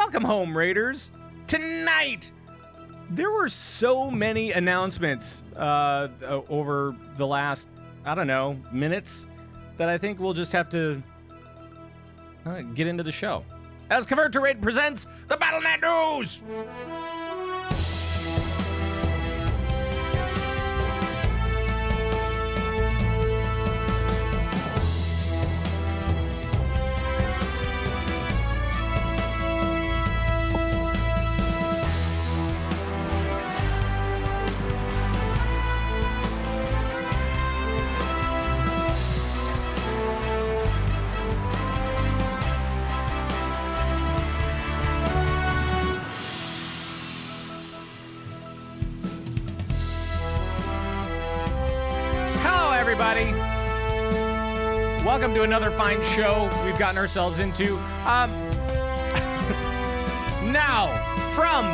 Welcome home, Raiders. Tonight, there were so many announcements over the last, minutes that I think we'll just have to get into the show. As Convert to Raid presents the Battlenet News! Everybody, welcome to another fine show we've gotten ourselves into. Now, from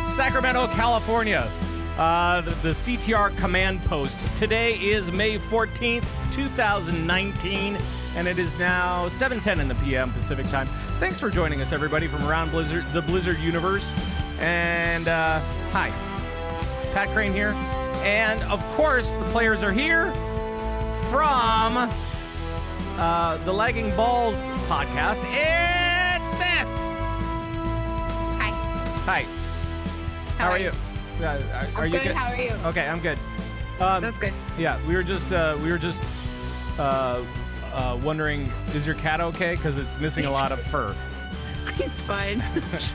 Sacramento, California, the CTR command post. Today is May 14th, 2019, and it is now 7:10 in the PM Pacific time. Thanks for joining us, everybody, from around the Blizzard universe. And hi, Pat Krane here. And, of course, the players are here from the Lagging Balls podcast. It's Thyst! Hi. Hi. How are you? Are you good? How are you? Okay, I'm good. That's good. Yeah, we were just wondering, is your cat okay? Because it's missing a lot of fur. He's fine.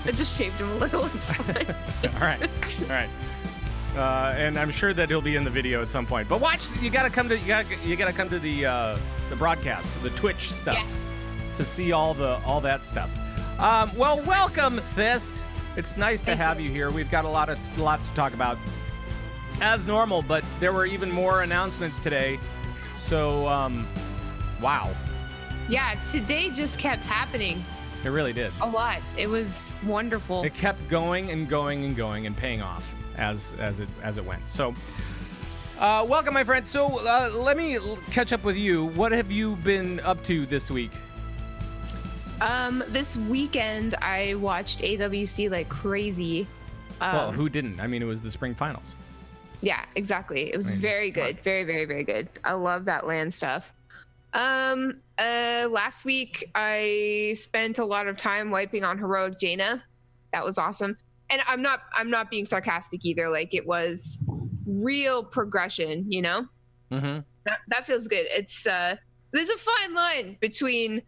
I just shaved him a little. It's fine. All right. And I'm sure that he'll be in the video at some point. But watch, you gotta come to the broadcast, the Twitch stuff, yes, to see all that stuff. Well, welcome, Thyst. It's nice to have you here. We've got a lot to talk about, as normal. But there were even more announcements today. So, wow. Yeah, today just kept happening. It really did. A lot. It was wonderful. It kept going and going and going and paying off as it went. So, welcome, my friend. So, let me catch up with you. What have you been up to this week? This weekend I watched AWC like crazy. Well, who didn't? I mean, it was the spring finals. Yeah, exactly. It was very good. Very, very, very good. I love that LAN stuff. Last week I spent a lot of time wiping on heroic Jaina. That was awesome. And I'm not being sarcastic either. Like, it was real progression, you know? Mm-hmm. That feels good. It's there's a fine line between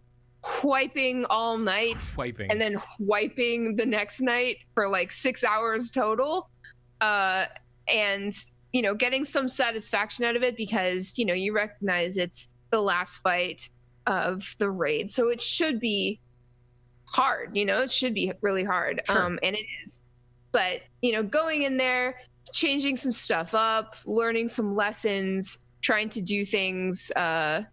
wiping all night and then wiping the next night for like 6 hours total, and getting some satisfaction out of it because you recognize it's the last fight of the raid, so it should be hard. It should be really hard. Sure. And it is. But, going in there, changing some stuff up, learning some lessons, trying to do things a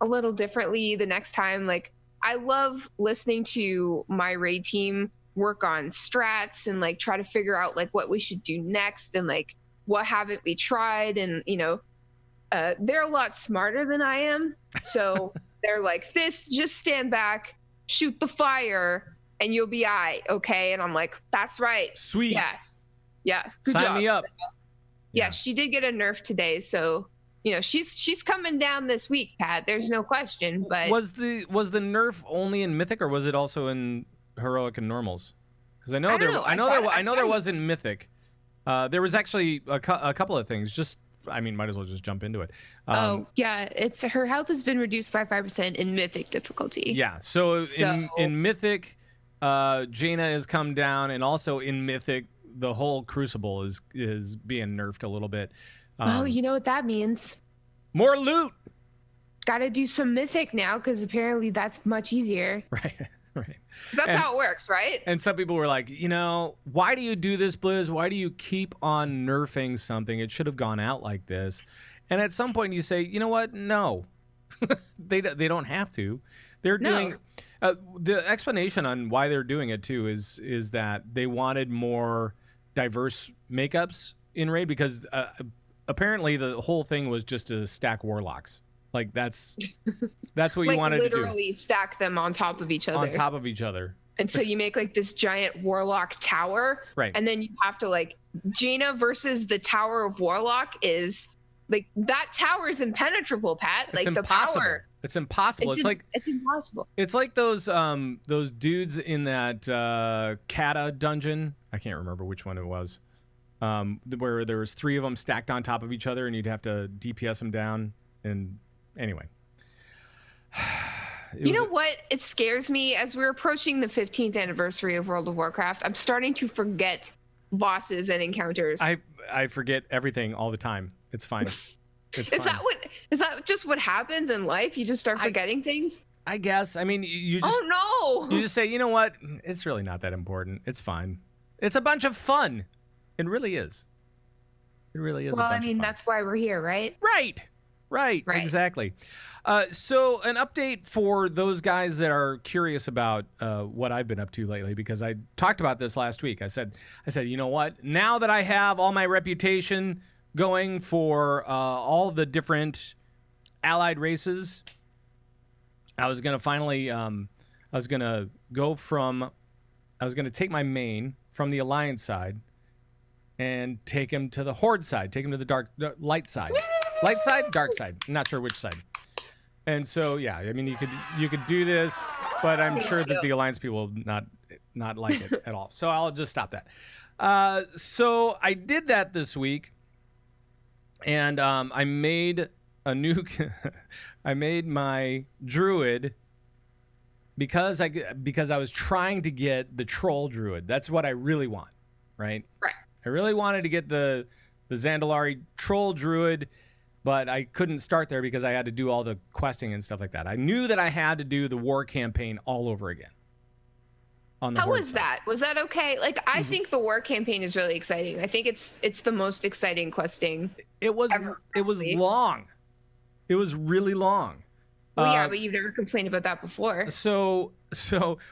little differently the next time. Like, I love listening to my raid team work on strats and like try to figure out like what we should do next and like what haven't we tried. And, they're a lot smarter than I am. So they're like, this, just stand back, shoot the fire, and you'll be okay. And I'm like, that's right. Sweet. Yes. Yeah. Good Sign job. me up. Yeah, she did get a nerf today, so she's coming down this week, Pat. There's no question. But was the nerf only in Mythic, or was it also in Heroic and Normals? Because I know there was in Mythic. There was actually a couple of things. Might as well just jump into it. Yeah, it's her health has been reduced by 5% in Mythic difficulty. Yeah, so in Mythic, Jaina has come down, and also in Mythic, the whole Crucible is being nerfed a little bit. Well, you know what that means. More loot. Got to do some Mythic now because apparently that's much easier. Right. That's how it works, right? And some people were like, why do you do this, Blizz? Why do you keep on nerfing something? It should have gone out like this. And at some point you say, you know what? No, they don't have to. They're doing the explanation on why they're doing it too is that they wanted more diverse makeups in raid because apparently the whole thing was just to stack warlocks. Like that's what you wanted to do. Literally stack them on top of each other. On top of each other. And so you make like this giant warlock tower. Right. And then you have to like Jaina versus the Tower of Warlock is like that tower is impenetrable, Pat. It's like impossible. The power. It's impossible. It's impossible. It's like those dudes in that Kata dungeon. I can't remember which one it was. Where there was 3 of them stacked on top of each other, and you'd have to DPS them down. And anyway, you know what? It scares me as we're approaching the 15th anniversary of World of Warcraft. I'm starting to forget bosses and encounters. I forget everything all the time. It's fine. It's fine. Is that just what happens in life? You just start forgetting things? I guess. I mean, you just you just say, you know what? It's really not that important. It's fine. It's a bunch of fun. It really is. It really is. Well, a bunch of fun. That's why we're here, right? Right. Exactly. So an update for those guys that are curious about what I've been up to lately, because I talked about this last week. I said, you know what? Now that I have all my reputation going for all the different allied races, I was gonna finally, I was gonna take my main from the Alliance side and take him to the Horde side, take him to the light side. Light side, dark side. I'm not sure which side. And so, yeah, I mean, you could do this, but I'm sure that the Alliance people will not like it at all. So I'll just stop that. So I did that this week, and I made a new. I made my druid because I was trying to get the troll druid. That's what I really want, right? Right. I really wanted to get the Zandalari troll druid. But I couldn't start there because I had to do all the questing and stuff like that. I knew that I had to do the war campaign all over again. How was that? Was that okay? Like, I think the war campaign is really exciting. I think it's the most exciting questing. It was long. It was really long. Well, yeah, but you've never complained about that before. So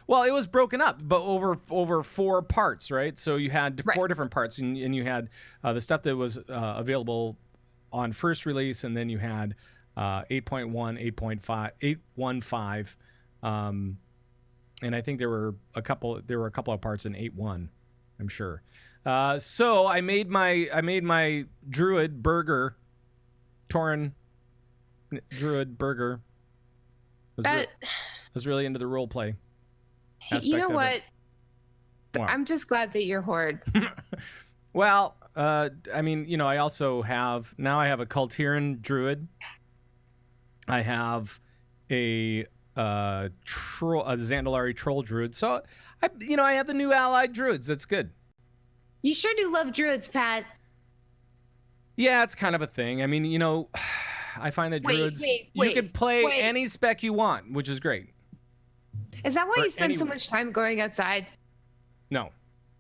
well, it was broken up, but over 4 parts, right? So you had 4 different parts, and you had the stuff that was available on first release, and then you had 8.1, 8.5, 8.15, and I think there were a couple of parts in 8.1, I'm sure. So I made my druid burger, Tauren druid burger. Was really into the role play. You know what? I'm just glad that you're Horde. Well, I mean, you know, I also have a Kultiran druid. I have a Zandalari troll druid. So, I have the new allied druids. That's good. You sure do love druids, Pat. Yeah, it's kind of a thing. I mean, you know, I find that druids, you could play any spec you want, which is great. Is that why you spend so much time going outside? No,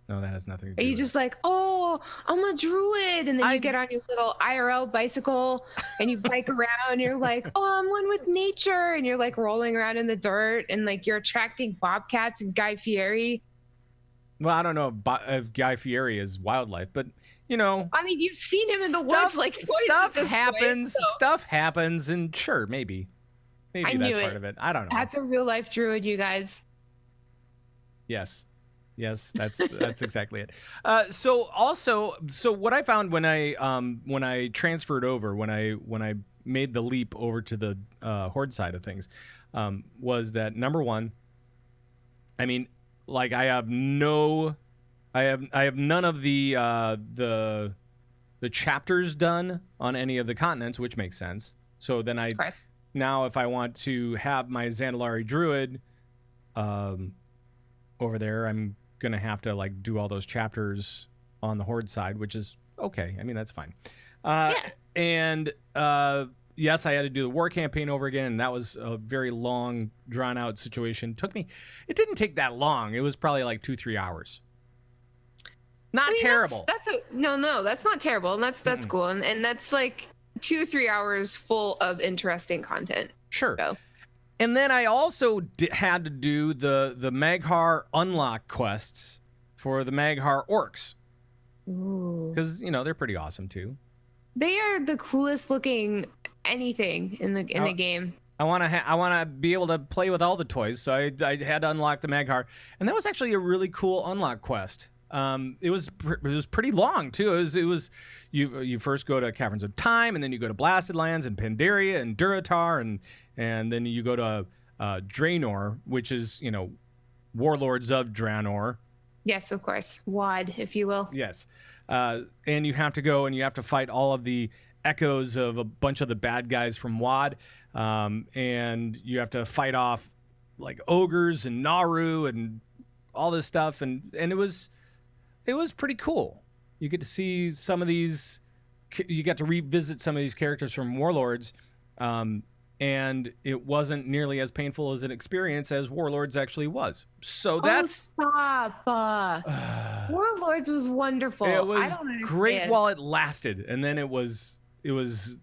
that has nothing to do Are you with just like, oh, I'm a druid, and then you get on your little IRL bicycle and you bike around, and you're like, oh, I'm one with nature, and you're like rolling around in the dirt, and like you're attracting bobcats and Guy Fieri? Well, I don't know if Guy Fieri is wildlife, but you know, I mean, you've seen him in the woods, like stuff happens. Stuff happens, and sure, maybe that's part of it. I don't know. That's a real life druid, you guys. Yes, that's exactly it. So what I found when I transferred over, when I made the leap over to the Horde side of things, was that number one, I mean, like I have none of the chapters done on any of the continents, which makes sense. So then now if I want to have my Zandalari druid over there, I'm gonna have to like do all those chapters on the Horde side, which is okay. I mean, that's fine. And yes, I had to do the war campaign over again, and that was a very long, drawn-out situation. It didn't take that long. It was probably like 2-3 hours. Not terrible. No, that's not terrible, and that's cool, and that's like 2-3 hours full of interesting content. Sure. So. And then I also had to do the Maghar unlock quests for the Maghar orcs. Because, you know, they're pretty awesome, too. They are the coolest looking anything in the game. I want to be able to play with all the toys, so I had to unlock the Magcar, and that was actually a really cool unlock quest. It was pretty long too. It was you first go to Caverns of Time, and then you go to Blasted Lands and Pandaria and Durotar, and then you go to Draenor, which is Warlords of Draenor. Yes, of course, WAD, if you will. Yes, and you have to go and you have to fight all of the echoes of a bunch of the bad guys from WAD, and you have to fight off like ogres and Naru and all this stuff, and it was pretty cool. You get to see some of these, you got to revisit some of these characters from Warlords, and it wasn't nearly as painful as an experience as Warlords actually was. So that's stop. Warlords was wonderful. It was great while it lasted, and then it was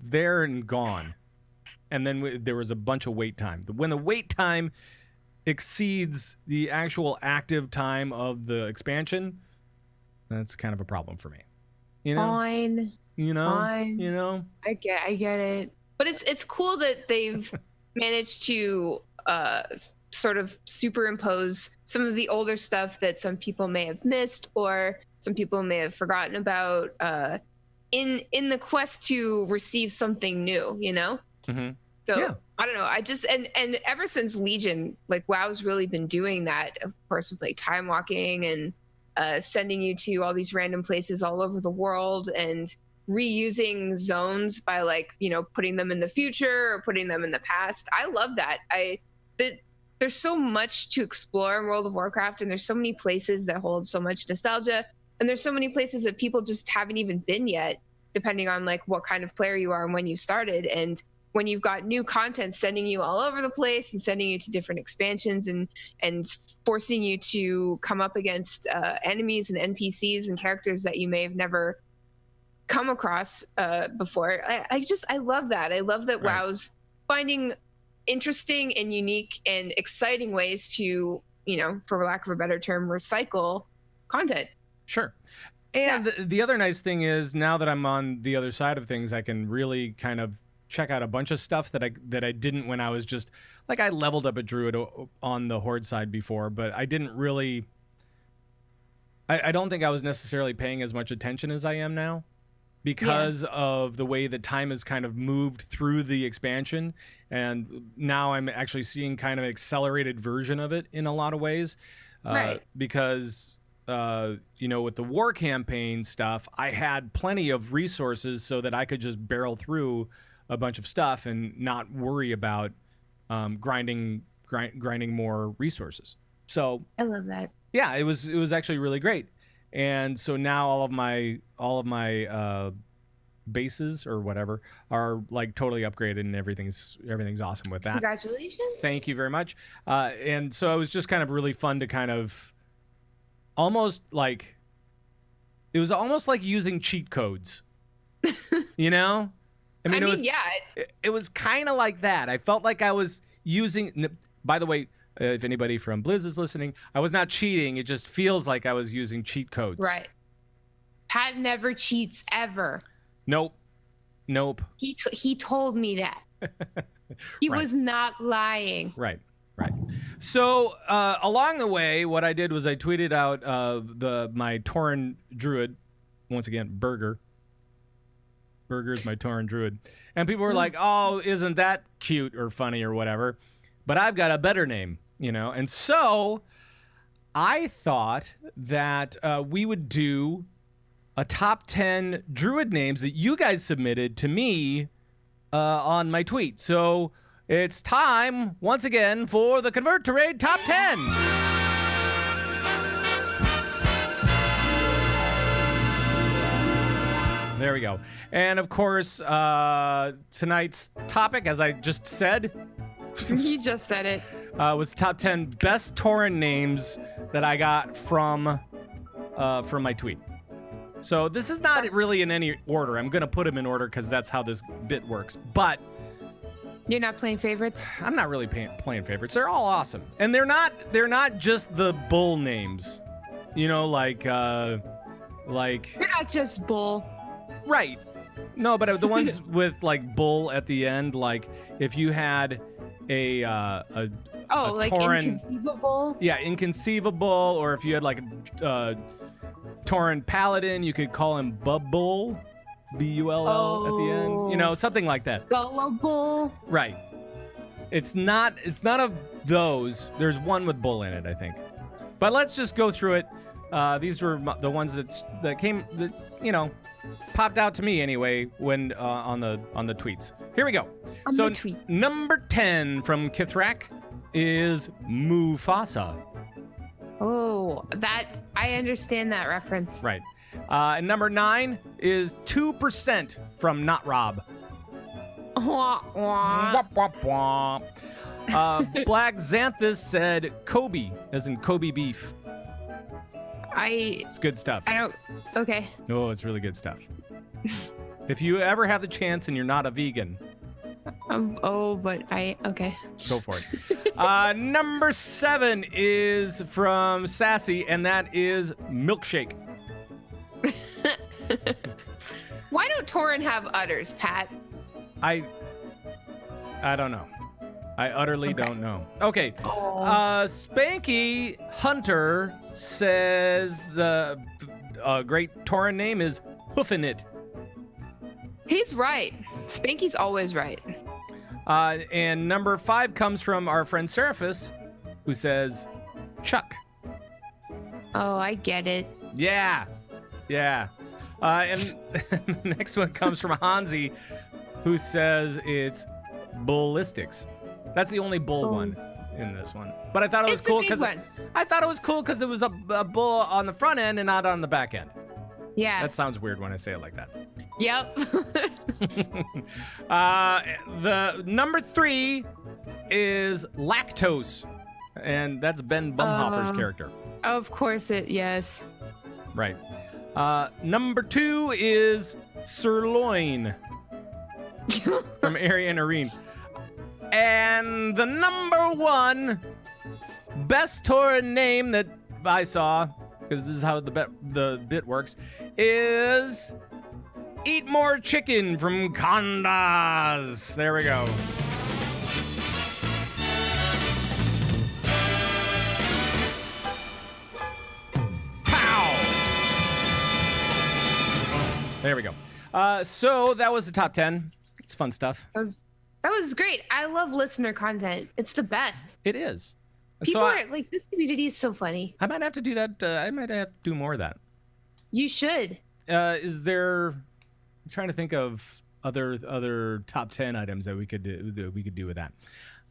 there and gone, and then there was a bunch of wait time. When the wait time exceeds the actual active time of the expansion, that's kind of a problem for me. Fine. Fine. I get it. But it's cool that they've managed to sort of superimpose some of the older stuff that some people may have missed or some people may have forgotten about in the quest to receive something new, Mm-hmm. So yeah. I don't know. I just and ever since Legion, like WoW's really been doing that, of course, with like time walking and sending you to all these random places all over the world and reusing zones by putting them in the future or putting them in the past. I love that. There's so much to explore in World of Warcraft, and there's so many places that hold so much nostalgia, and there's so many places that people just haven't even been yet, depending on like what kind of player you are and when you started. And when you've got new content sending you all over the place and sending you to different expansions and forcing you to come up against enemies and NPCs and characters that you may have never come across before. I love that. I love that Right. WoW's finding interesting and unique and exciting ways to, for lack of a better term, recycle content. Sure. And the other nice thing is, now that I'm on the other side of things, I can really kind of check out a bunch of stuff that I didn't when I was just like, I leveled up a druid on the horde side before, but I didn't really, I don't think I was necessarily paying as much attention as I am now, because of the way that time has kind of moved through the expansion. And now I'm actually seeing kind of an accelerated version of it in a lot of ways. Right. Because, with the war campaign stuff, I had plenty of resources so that I could just barrel through a bunch of stuff and not worry about grinding more resources. So I love that. Yeah, it was actually really great. And so now all of my bases or whatever are like totally upgraded, and everything's awesome with that. Congratulations. Thank you very much. And so it was just kind of really fun to kind of almost like using cheat codes. It was kind of like that. I felt like I was using. By the way, if anybody from Blizz is listening, I was not cheating. It just feels like I was using cheat codes. Right. Pat never cheats ever. Nope. He told me that. He Right. was not lying. Right. So along the way, what I did was I tweeted out my Tauren Druid, once again, Burger. Burger's my Tauren Druid. And people were like, oh, isn't that cute or funny or whatever? But I've got a better name, And so I thought that we would do a top 10 Druid names that you guys submitted to me on my tweet. So it's time, once again, for the Convert to Raid Top 10. There we go. And of course, tonight's topic, as I just said, You just said it. was top 10 best Tauren names that I got from my tweet. So this is not really in any order. I'm going to put them in order because that's how this bit works. But You're not playing favorites? I'm not really playing favorites. They're all awesome. And they're not just the bull names. Like You're not just bull. right. No, but the ones with like bull at the end, like if you had a like Tauren, inconceivable. yeah, inconceivable, or if you had like a Tauren paladin, you could call him Bull, Bull at the end, you know, something like that. Gullible. Right. It's not of those. There's one with bull in it, I think. But let's just go through it. These were the ones that came, you know, popped out to me anyway when on the tweets. Here we go. So number 10 from Kithrak is Mufasa. Oh, that I understand that reference. Right. And number 9 is 2% from Not Rob. Wah, wah. Womp, womp, womp. Black Xanthus said Kobe, as in Kobe beef. It's good stuff. Okay. No, it's really good stuff. If you ever have the chance and you're not a vegan. Okay. Go for it. Number 7 is from Sassy, and that is Milkshake. Why don't Tauren have udders, Pat? I don't know. I utterly don't know. Okay. Spanky Hunter says the great Tauren name is Hoofinit. He's right. Spanky's always right. And number 5 comes from our friend Seraphis, who says Chuck. Oh, I get it. Yeah. And the next one comes from Hansi, who says it's ballistics. That's the only bull one in this one. But I thought it was cool because it was a bull on the front end and not on the back end. Yeah. That sounds weird when I say it like that. Yep. The number 3 is Lactose, and that's Ben Bumhofer's character. Of course yes. Right. Number 2 is Sirloin from Arian Arene. And the number 1 best Tauren name that I saw, because this is how the bit works, is Eat More Chicken from Condas. There we go. There we go. So that was the top 10. It's fun stuff. That was great. I love listener content. It's the best. It is. And People are like, this community is so funny. I might have to do that. I might have to do more of that. You should. Is there? I'm trying to think of other top 10 items that we could do with that.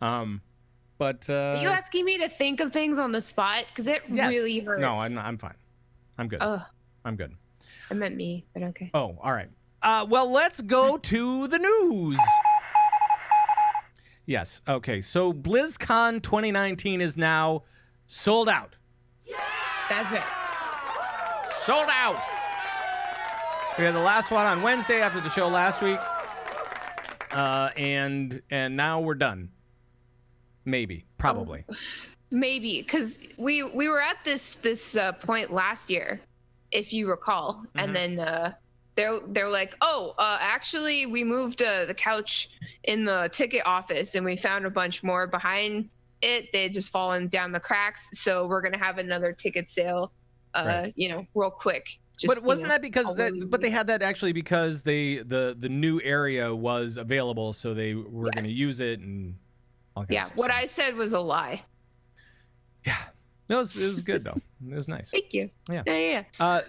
But are you asking me to think of things on the spot? Because it really hurts. No, I'm fine. I'm good. I'm good. I meant me, but okay. Oh, all right. Well, let's go to the news. Yes. Okay. So BlizzCon 2019 is now sold out. That's right. Sold out. We had the last one on Wednesday after the show last week, and now we're done. Maybe, probably. Maybe, because we were at this point last year, if you recall, and then they're like, actually, we moved the couch in the ticket office, and we found a bunch more behind it. They had just fallen down the cracks, so we're gonna have another ticket sale, real quick. But wasn't that because but they had that actually because the new area was available, so they were going to use it and all kinds of stuff. What I said was a lie. Yeah. No, it was good though. It was nice. Thank you. Yeah.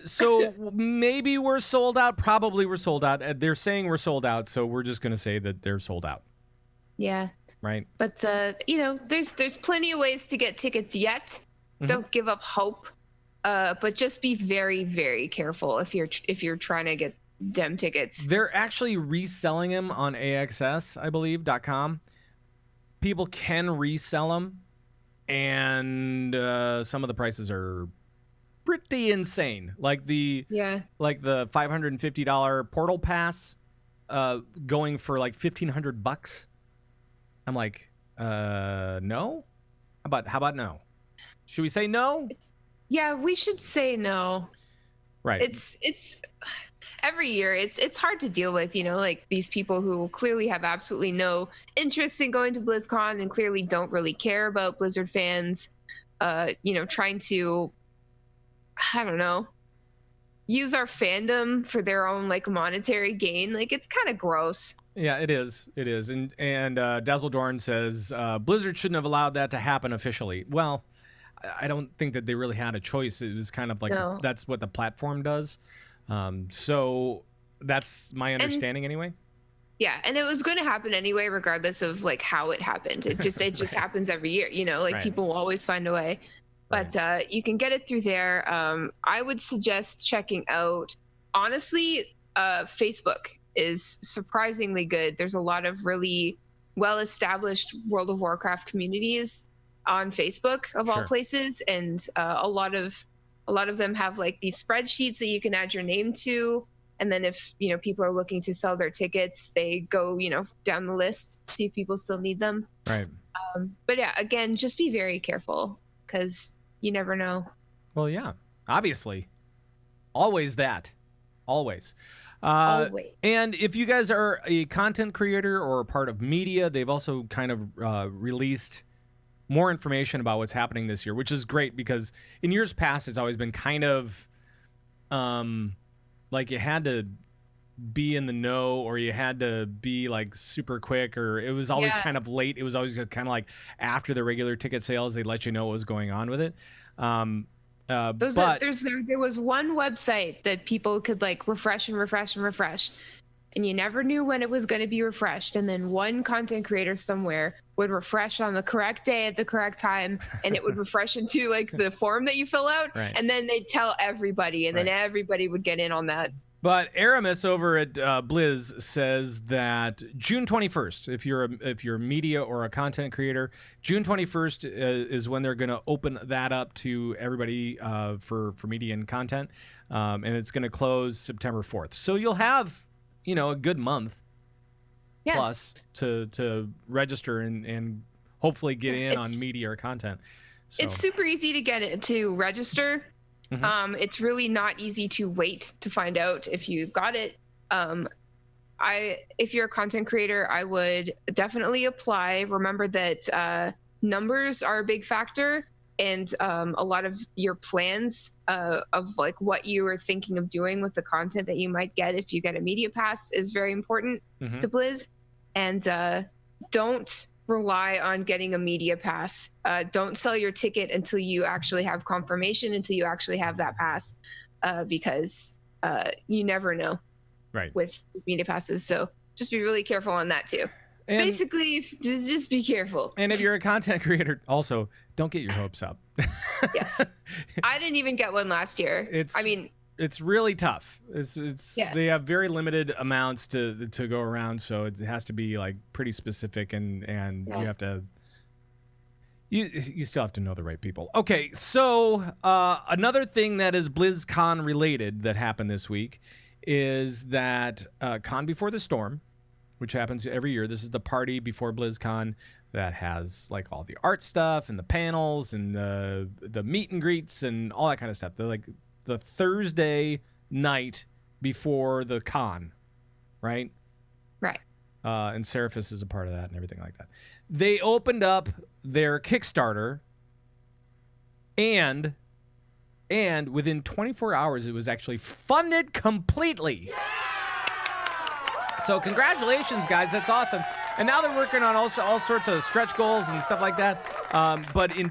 So maybe we're sold out. Probably we're sold out. They're saying we're sold out, so we're just going to say that they're sold out. Yeah. Right. But there's plenty of ways to get tickets yet. Don't give up hope. But just be very, very careful if you're trying to get them tickets. They're actually reselling them on AXS, I believe, .com. People can resell them, and some of the prices are pretty insane. Like the $550 portal pass going for like $1,500. I'm like, no? How about no? Should we say no? Yeah, we should say no. Right. It's every year it's hard to deal with, like these people who clearly have absolutely no interest in going to BlizzCon and clearly don't really care about Blizzard fans, trying to, I don't know, use our fandom for their own like monetary gain. Like, it's kind of gross. Yeah, it is. It is. And Dazzledorn says Blizzard shouldn't have allowed that to happen officially. Well, I don't think that they really had a choice. It was kind of like No. that's what the platform does. So that's my understanding anyway. Yeah, and it was going to happen anyway, regardless of like how it happened. It just Right. happens every year. Like Right. people will always find a way. But you can get it through there. I would suggest checking out, honestly, Facebook is surprisingly good. There's a lot of really well-established World of Warcraft communities on Facebook of all Sure. places, and a lot of them have like these spreadsheets that you can add your name to. And then if people are looking to sell their tickets, they go down the list, see if people still need them. Right. But yeah, again, just be very careful because you never know. Well, yeah, obviously. Always that. Always. Always. And if you guys are a content creator or a part of media, they've also kind of released more information about what's happening this year, which is great because in years past, it's always been kind of like you had to be in the know or you had to be like super quick, or it was always kind of late. It was always kind of like after the regular ticket sales, they let you know what was going on with it. There was one website that people could like refresh and refresh and refresh, and you never knew when it was going to be refreshed. And then one content creator somewhere would refresh on the correct day at the correct time, and it would refresh into like the form that you fill out, and then they'd tell everybody, and then everybody would get in on that. But Aramis over at Blizz says that June 21st, if you're a media or a content creator, June 21st is when they're going to open that up to everybody for media and content, and it's going to close September 4th. So you'll have a good month plus to register and hopefully get in on media or content. So. It's super easy to get it to register. Mm-hmm. It's really not easy to wait to find out if you've got it. If you're a content creator, I would definitely apply. Remember that numbers are a big factor, and a lot of your plans of like what you are thinking of doing with the content that you might get if you get a media pass is very important to Blizz. And don't rely on getting a media pass. Don't sell your ticket until you actually have confirmation, until you actually have that pass, because you never know with media passes. So just be really careful on that too. And basically, just be careful. And if you're a content creator, also don't get your hopes up. Yes, I didn't even get one last year. It's really tough. They have very limited amounts to go around, so it has to be like pretty specific, and you have to. You still have to know the right people. Okay, so another thing that is BlizzCon related that happened this week is that Con Before the Storm, which happens every year. This is the party before BlizzCon that has like all the art stuff and the panels and the meet and greets and all that kind of stuff. They're like the Thursday night before the con, right? Right. And Seraphis is a part of that and everything like that. They opened up their Kickstarter, and within 24 hours, it was actually funded completely. Yeah! So congratulations, guys. That's awesome. And now they're working on all sorts of stretch goals and stuff like that. But in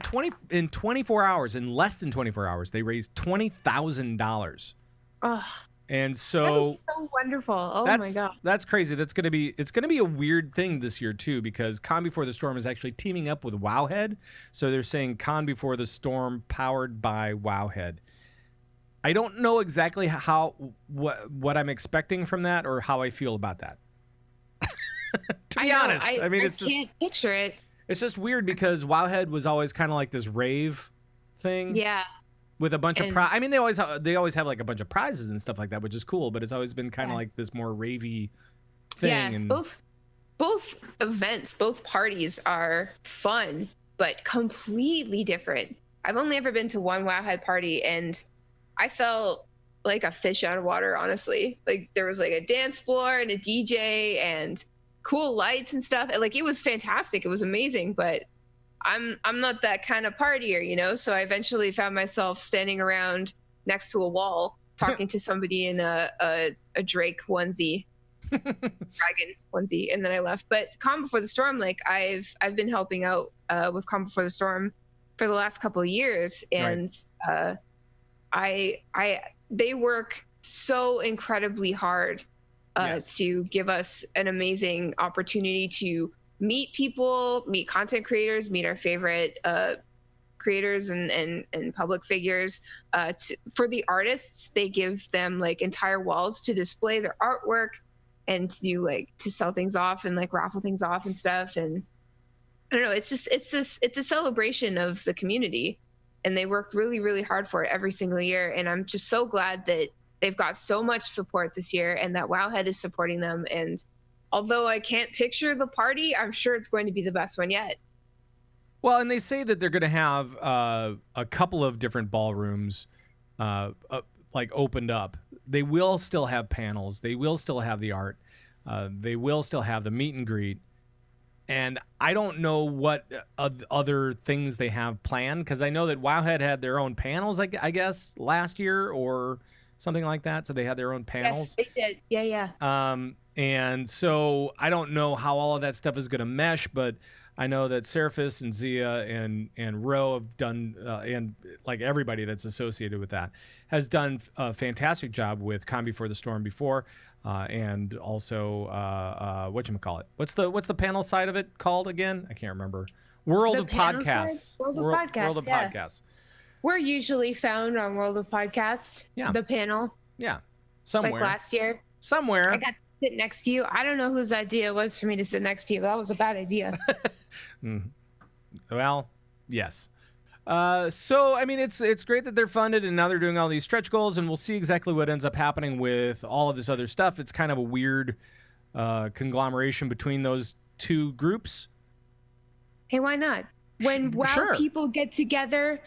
24 hours, in less than 24 hours, they raised $20,000. Oh, and so that is so wonderful. Oh my god, that's crazy. It's gonna be a weird thing this year too, because Con Before the Storm is actually teaming up with Wowhead. So they're saying Con Before the Storm powered by Wowhead. I don't know exactly what I'm expecting from that or how I feel about that. To be honest, I can't picture it. It's just weird because Wowhead was always kind of like this rave thing. Yeah. With a bunch of they always have like a bunch of prizes and stuff like that, which is cool. But it's always been kind of like this more ravey thing. Yeah. And both events, both parties are fun, but completely different. I've only ever been to one Wowhead party, and I felt like a fish out of water, honestly. Like there was like a dance floor and a DJ and cool lights and stuff. And like it was fantastic. It was amazing, but I'm not that kind of partier, you know? So I eventually found myself standing around next to a wall talking to somebody in a Drake onesie. Dragon onesie, and then I left. But Calm Before the Storm, like I've been helping out with Calm Before the Storm for the last couple of years, and they work so incredibly hard to give us an amazing opportunity to meet people, meet content creators, meet our favorite creators and public figures. For the artists, they give them like entire walls to display their artwork and to sell things off and like raffle things off and stuff. And I don't know, it's a celebration of the community, and they work really, really hard for it every single year. And I'm just so glad that they've got so much support this year and that Wowhead is supporting them. And although I can't picture the party, I'm sure it's going to be the best one yet. Well, and they say that they're going to have a couple of different ballrooms like opened up. They will still have panels. They will still have the art. They will still have the meet and greet. And I don't know what other things they have planned, because I know that Wowhead had their own panels, I guess, last year or something like that. So they had their own panels. Yes, they did. Yeah. And so I don't know how all of that stuff is going to mesh, but I know that Seraphis and Zia and Ro have done, and like everybody that's associated with that has done a fantastic job with Calm Before the Storm before, and also whatchamacallit. What's the panel side of it called again? I can't remember. World of Podcasts. World of Podcasts. We're usually found on World of Podcasts. Yeah. The panel. Yeah. Somewhere. Like last year. Somewhere. I got to sit next to you. I don't know whose idea it was for me to sit next to you. That was a bad idea. Well, yes. So, I mean, it's great that they're funded and now they're doing all these stretch goals, and we'll see exactly what ends up happening with all of this other stuff. It's kind of a weird conglomeration between those two groups. Hey, why not? When people get together,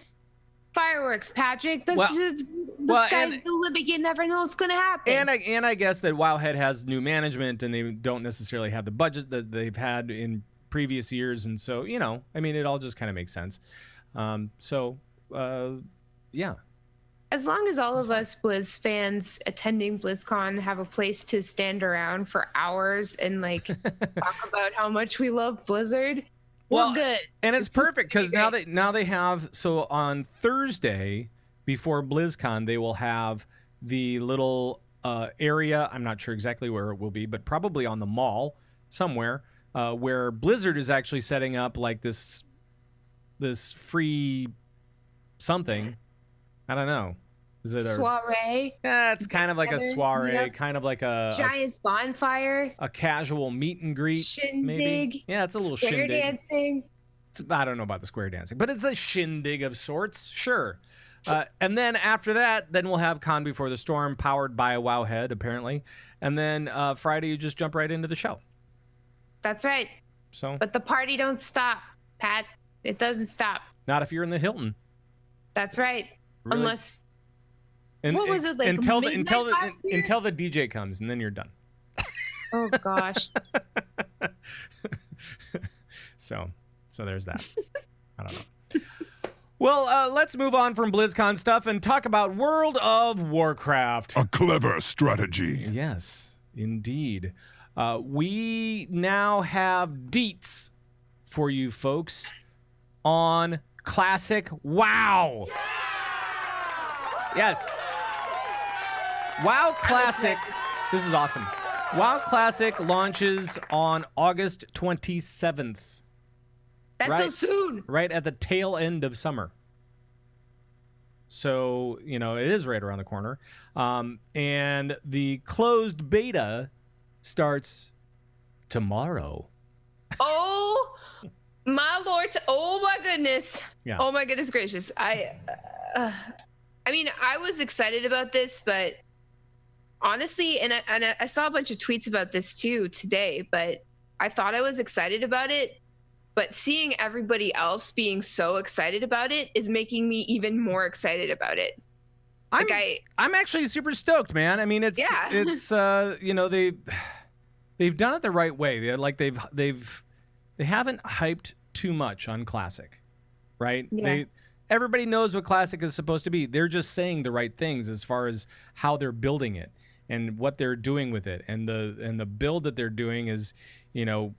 fireworks, Patrick. The sky's the limit. You never know what's going to happen. And I guess that Wowhead has new management, and they don't necessarily have the budget that they've had in previous years, and so I mean, it all just kind of makes sense. Yeah. As long as all of us Blizz fans attending BlizzCon have a place to stand around for hours and like talk about how much we love Blizzard, we're good. And it's perfect because now they have, so on Thursday before BlizzCon they will have the little area. I'm not sure exactly where it will be, but probably on the mall somewhere, where Blizzard is actually setting up like this free something. I don't know. Is it soiree? Yeah, it's kind of like a soiree, kind of like a giant bonfire, a casual meet and greet, shindig. Maybe. Yeah, it's a little square shindig. Dancing. I don't know about the square dancing, but it's a shindig of sorts, sure. And then after that, then we'll have Calm Before the Storm, powered by a Wowhead, apparently. And then Friday, you just jump right into the show. That's right. But the party don't stop, Pat. It doesn't stop. Not if you're in the Hilton. That's right. Really? Unless what was it like? Until the DJ comes, and then you're done. Oh gosh. So there's that. I don't know. Well, let's move on from BlizzCon stuff and talk about World of Warcraft. A clever strategy. Yes, indeed. We now have deets for you folks on Classic WoW. Yes. WoW Classic. This is awesome. WoW Classic launches on August 27th. That's so soon. Right at the tail end of summer. So, it is right around the corner. And the closed beta starts tomorrow. Oh, my Lord. Oh, my goodness. Yeah. Oh, my goodness gracious. I mean, I was excited about this, but honestly, and I saw a bunch of tweets about this too today, but I thought I was excited about it. But seeing everybody else being so excited about it is making me even more excited about it. I'm actually super stoked, man. I mean, it's you know, they've done it the right way. They haven't hyped too much on Classic, right? Yeah. Everybody knows what Classic is supposed to be. They're just saying the right things as far as how they're building it and what they're doing with it. And the build that they're doing is, you know,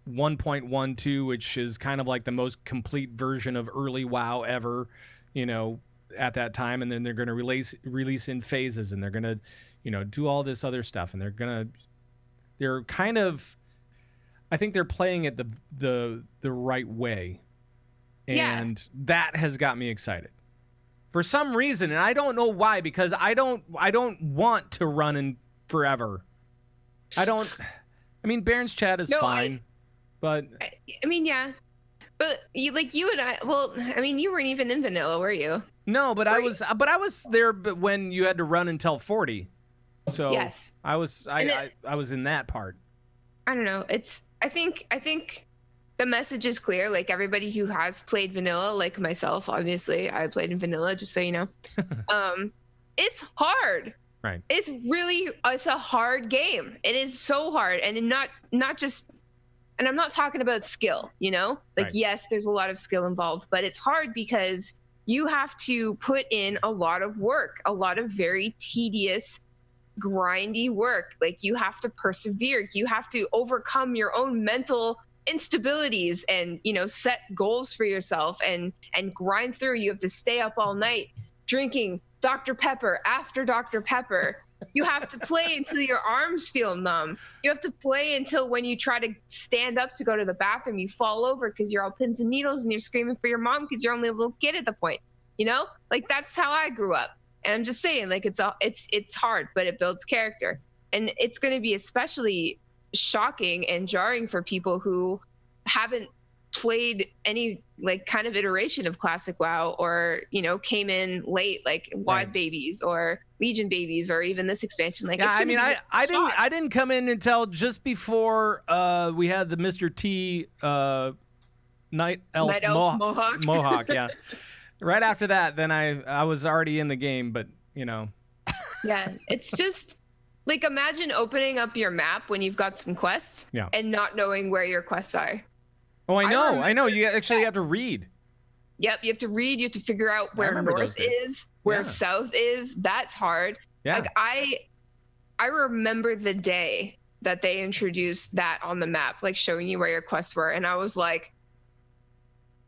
1.12, which is kind of like the most complete version of early WoW ever, you know, at that time. And then they're going to release in phases, and they're going to, you know, do all this other stuff. And they're kind of, I think they're playing it the right way. And that has got me excited for some reason, and I don't know why, because I don't want to run in forever. I mean, Baron's Chat is fine, but I mean, yeah, but you and I. Well, I mean, you weren't even in vanilla, were you? No, but I was there. But when you had to run until 40, so yes, I was in that part. I don't know. I think the message is clear. Like, everybody who has played vanilla, like myself, obviously, I played in vanilla, just so you know. It's hard. Right. It's a hard game. It is so hard. And not just, and I'm not talking about skill, you know? Like, right. Yes, there's a lot of skill involved, but it's hard because you have to put in a lot of work, a lot of very tedious, grindy work. Like, you have to persevere. You have to overcome your own mental instabilities and, you know, set goals for yourself and grind through. You have to stay up all night drinking Dr. Pepper after Dr. Pepper. You have to play until your arms feel numb. You have to play until when you try to stand up to go to the bathroom, you fall over because you're all pins and needles and you're screaming for your mom because you're only a little kid at the point, you know? Like, that's how I grew up. And I'm just saying, like, it's hard, but it builds character. And it's going to be especially shocking and jarring for people who haven't played any, like, kind of iteration of Classic WoW, or, you know, came in late, like WAD babies or Legion babies, or even this expansion. Like, yeah, I mean, I didn't come in until just before we had the Mr. T Night Elf Mohawk, yeah. Right after that, then I was already in the game, but, you know. Yeah, it's just like, imagine opening up your map when you've got some quests and not knowing where your quests are. Oh, I know. You actually have to read. Yep, you have to read. You have to figure out where north is, where south is. That's hard. Yeah. Like, I remember the day that they introduced that on the map, like, showing you where your quests were, and I was like,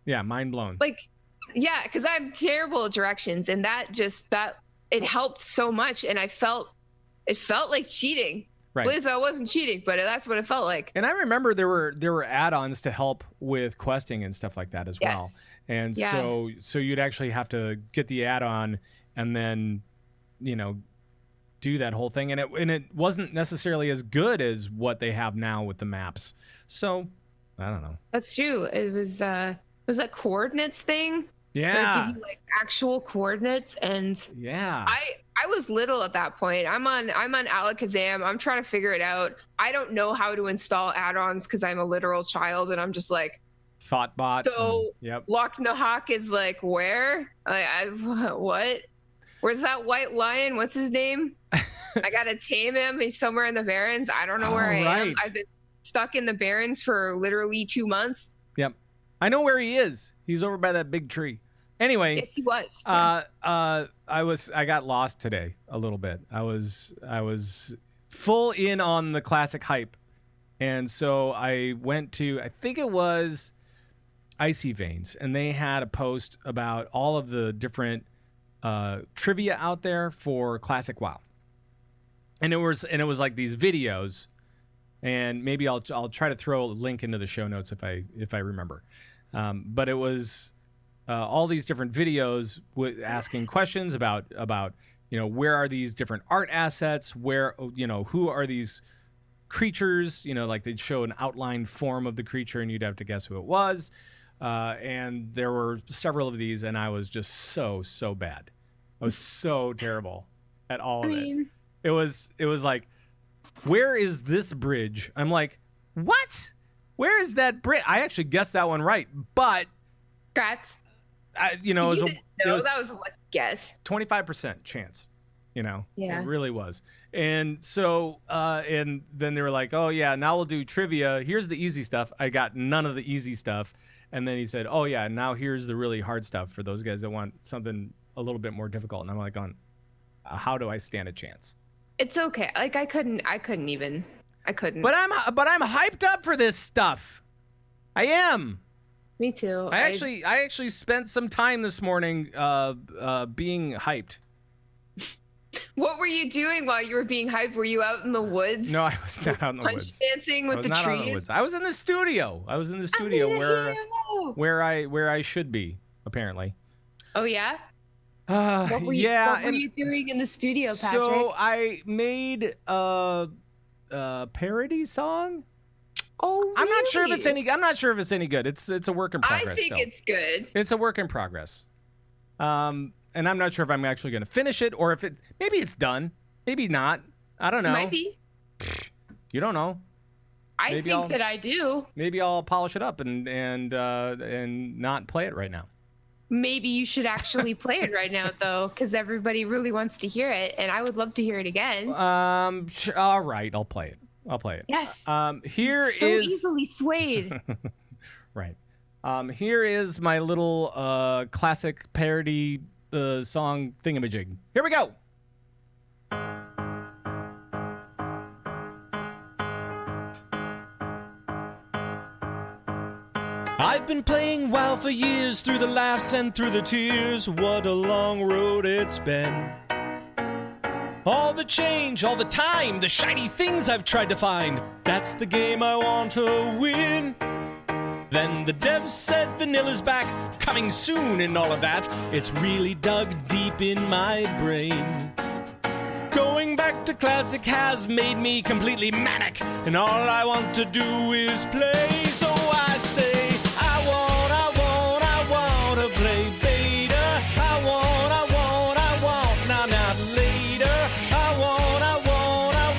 yeah, mind blown. Like, yeah, because I'm terrible at directions, and that it helped so much, and it felt like cheating. Right. Blizz, I wasn't cheating, but that's what it felt like. And I remember there were add-ons to help with questing and stuff like that as well. And so you'd actually have to get the add-on and then, you know, do that whole thing. And it wasn't necessarily as good as what they have now with the maps. So I don't know. That's true. It was that coordinates thing. Yeah. Give you, like, actual coordinates, and yeah. I was little at that point. I'm on Alakazam. I'm trying to figure it out. I don't know how to install add-ons because I'm a literal child, and I'm just like, Thoughtbot. So Loch Nahak is like, where? What? Where's that white lion? What's his name? I gotta tame him. He's somewhere in the Barrens. I don't know where I am. I've been stuck in the Barrens for literally 2 months. Yep. I know where he is. He's over by that big tree. Anyway, yes, he was. I got lost today a little bit. I was full in on the Classic hype, and so I went to, I think it was Icy Veins, and they had a post about all of the different trivia out there for Classic WoW, and it was like these videos, and maybe I'll try to throw a link into the show notes if I remember, but it was. All these different videos asking questions about, you know, where are these different art assets? Where, you know, who are these creatures? You know, like, they'd show an outlined form of the creature and you'd have to guess who it was. And there were several of these, and I was just so bad. I was so terrible at all of it. It was like, where is this bridge? I'm like, what? Where is that bridge? I actually guessed that one right, but Congrats. you know, that was guess. 25% chance, you know? Yeah. It really was. And so, and then they were like, oh, yeah, now we'll do trivia. Here's the easy stuff. I got none of the easy stuff. And then he said, oh, yeah, now here's the really hard stuff for those guys that want something a little bit more difficult. And I'm like, how do I stand a chance? It's okay. Like, I couldn't. But I'm hyped up for this stuff. I am. Me too. I actually spent some time this morning being hyped. What were you doing while you were being hyped? Were you out in the woods? No, I was not out in the woods. Dancing with the not trees? out in the woods. I was in the studio. Where I should be, apparently. Oh yeah? What were you doing in the studio, Patrick? So I made a parody song. Oh, really? I'm not sure if it's any good. It's a work in progress. I think it's good. It's a work in progress. And I'm not sure if I'm actually going to finish it or if maybe it's done, maybe not. I don't know. Might be. You don't know. I think that I do. Maybe I'll polish it up and not play it right now. Maybe you should actually play it right now, though, because everybody really wants to hear it, and I would love to hear it again. All right, I'll play it. Yes. Here so is easily swayed. Right. Here is my little classic parody song thingamajig. Here we go. I've been playing WoW for years, through the laughs and through the tears. What a long road it's been. All the change, all the time, the shiny things I've tried to find. That's the game I want to win. Then the devs said vanilla's back, coming soon and all of that. It's really dug deep in my brain. Going back to classic has made me completely manic, and all I want to do is play. So I say, I want to play beta. I want, now not later. I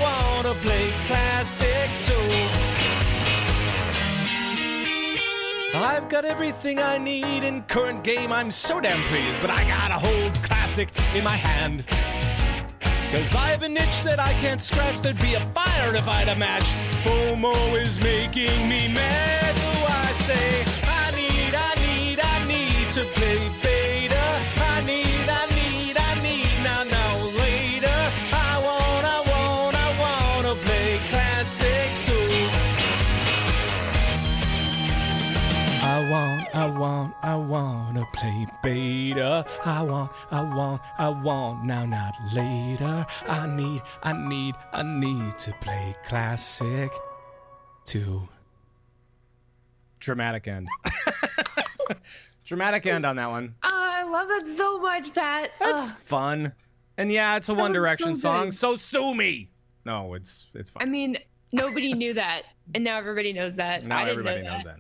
want to play classic too. I've got everything I need in current game, I'm so damn pleased, but I gotta hold classic in my hand. Cause I have an itch that I can't scratch, there'd be a fire if I'd a match. FOMO is making me mad, so I say, I need to play beta. I need, now later. I want to play classic too. I want to play beta. I want, now not later. I need to play classic too. Dramatic end. Dramatic end on that one. Oh, I love that so much, Pat. That's fun. And yeah, it's a One Direction song, so sue me. No, it's fun. I mean, nobody knew that, and now everybody knows that. Now everybody knows that.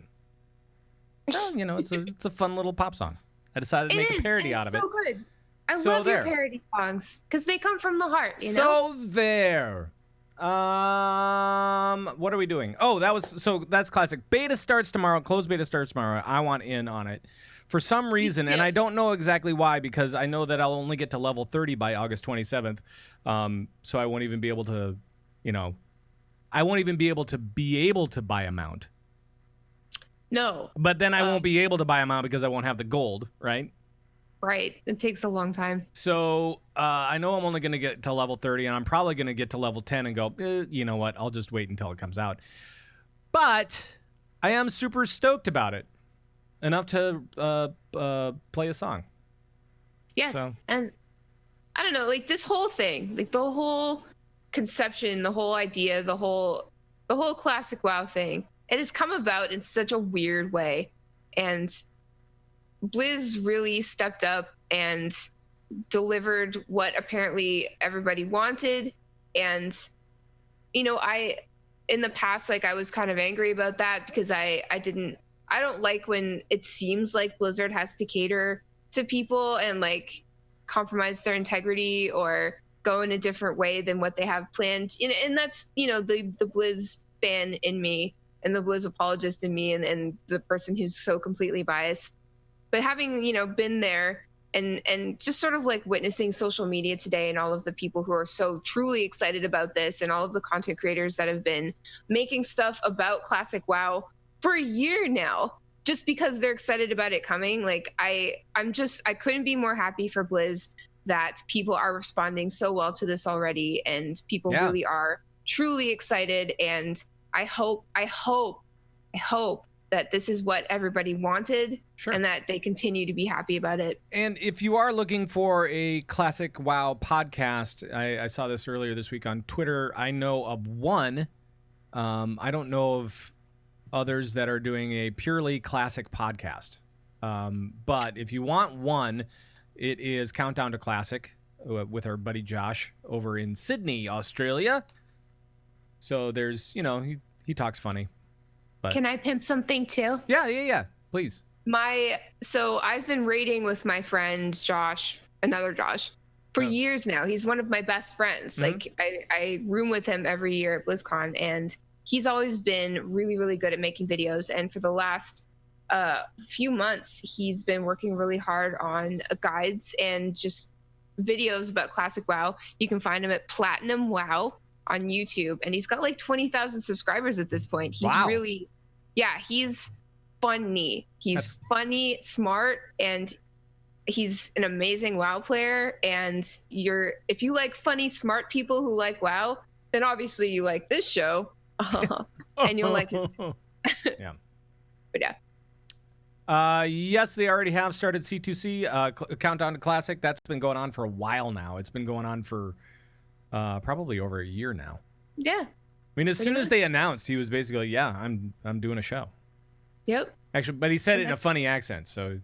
Well, you know, it's a fun little pop song. I decided to make a parody out of it. So good. I love your parody songs because they come from the heart. You know? So there. What are we doing? Oh, that's classic. Beta starts tomorrow. Closed beta starts tomorrow. I want in on it for some reason, and I don't know exactly why, because I know that I'll only get to level 30 by August 27th. So I won't even be able to, I won't even be able to buy a mount. No. But then I won't be able to buy a mount because I won't have the gold, right? Right. It takes a long time. So I know I'm only going to get to level 30, and I'm probably going to get to level 10 and go, you know what? I'll just wait until it comes out. But I am super stoked about it. Enough to play a song. Yes. So. And I don't know, like this whole thing, like the whole conception, the whole idea, the whole classic WoW thing, it has come about in such a weird way. And Blizz really stepped up and delivered what apparently everybody wanted. And, in the past, like I was kind of angry about that because I don't like when it seems like Blizzard has to cater to people and like compromise their integrity or go in a different way than what they have planned. And that's, the Blizz fan in me and the Blizz apologist in me and the person who's so completely biased. But having, been there and just sort of like witnessing social media today and all of the people who are so truly excited about this and all of the content creators that have been making stuff about classic WoW for a year now, just because they're excited about it coming. Like I couldn't be more happy for Blizz that people are responding so well to this already, and people really are truly excited. And I hope that this is what everybody wanted, and that they continue to be happy about it. And if you are looking for a classic WoW podcast, I saw this earlier this week on Twitter. I know of one. I don't know of others that are doing a purely classic podcast. But if you want one, it is Countdown to Classic with our buddy Josh over in Sydney, Australia. So there's, he talks funny. But can I pimp something too? Yeah. Please. So I've been raiding with my friend Josh, another Josh, for years now. He's one of my best friends. Mm-hmm. Like I room with him every year at BlizzCon, and he's always been really, really good at making videos. And for the last few months, he's been working really hard on guides and just videos about classic WoW. You can find him at Platinum WoW on YouTube, and he's got like 20,000 subscribers at this point. He's really, he's funny. He's funny, smart, and he's an amazing WoW player. And if you like funny, smart people who like WoW, then obviously you like this show, and you'll like his. Yeah. But yeah. Yes, they already have started C2C, Countdown to Classic. That's been going on for a while now. It's been going on for probably over a year now. Yeah. I mean, as soon as they announced, he was basically, I'm doing a show. Yep. Actually, but he said it in a funny accent, so.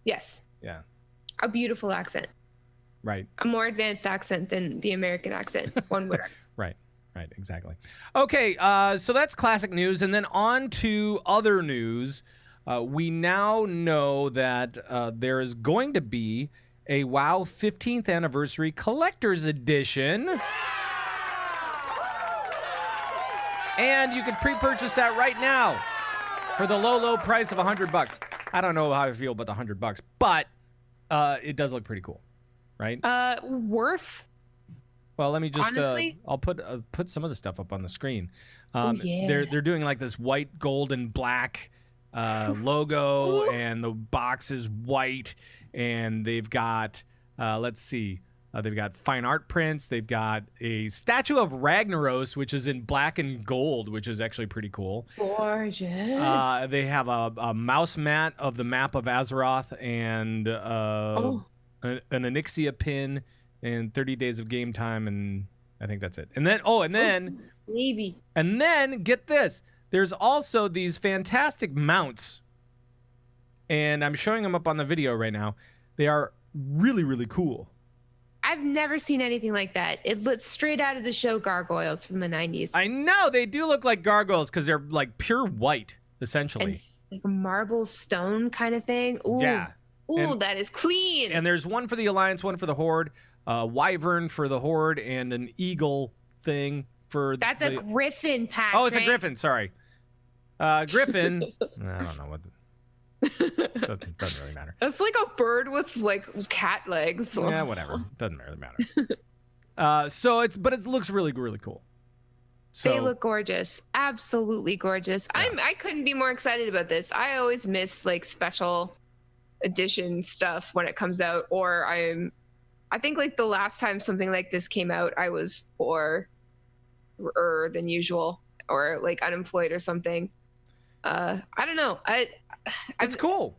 Yes. Yeah. A beautiful accent. Right. A more advanced accent than the American accent, one would argue. Right, exactly. Okay, so that's classic news, and then on to other news. We now know that there is going to be a WoW 15th Anniversary Collector's Edition. And you can pre-purchase that right now for the low price of $100. I don't know how I feel about the $100, but it does look pretty cool, right? Worth. Well, let me just. Honestly? I'll put some of the stuff up on the screen. Yeah. They're doing like this white, gold, and black logo, and the box is white, and they've got let's see. They've got fine art prints. They've got a statue of Ragnaros, which is in black and gold, which is actually pretty cool. Gorgeous. They have a mouse mat of the map of Azeroth, and an Onyxia pin, and 30 days of game time, and I think that's it. And then, maybe. And then, get this. There's also these fantastic mounts, and I'm showing them up on the video right now. They are really, really cool. I've never seen anything like that. It looks straight out of the show Gargoyles from the 90s. I know, they do look like gargoyles because they're like pure white, essentially. And it's like a marble stone kind of thing. Ooh. Yeah. Ooh, that is clean. And there's one for the Alliance, one for the Horde, wyvern for the Horde, and an eagle thing for That's a griffin, Patrick. Oh, it's a griffin, sorry. Griffin, I don't know what. Doesn't really matter. It's like a bird with like cat legs. Yeah, whatever. Doesn't really matter. But it looks really, really cool. So they look gorgeous. Absolutely gorgeous. Yeah. I couldn't be more excited about this. I always miss like special edition stuff when it comes out, or I think like the last time something like this came out, I was poorer than usual, or like unemployed or something. I don't know. It's cool.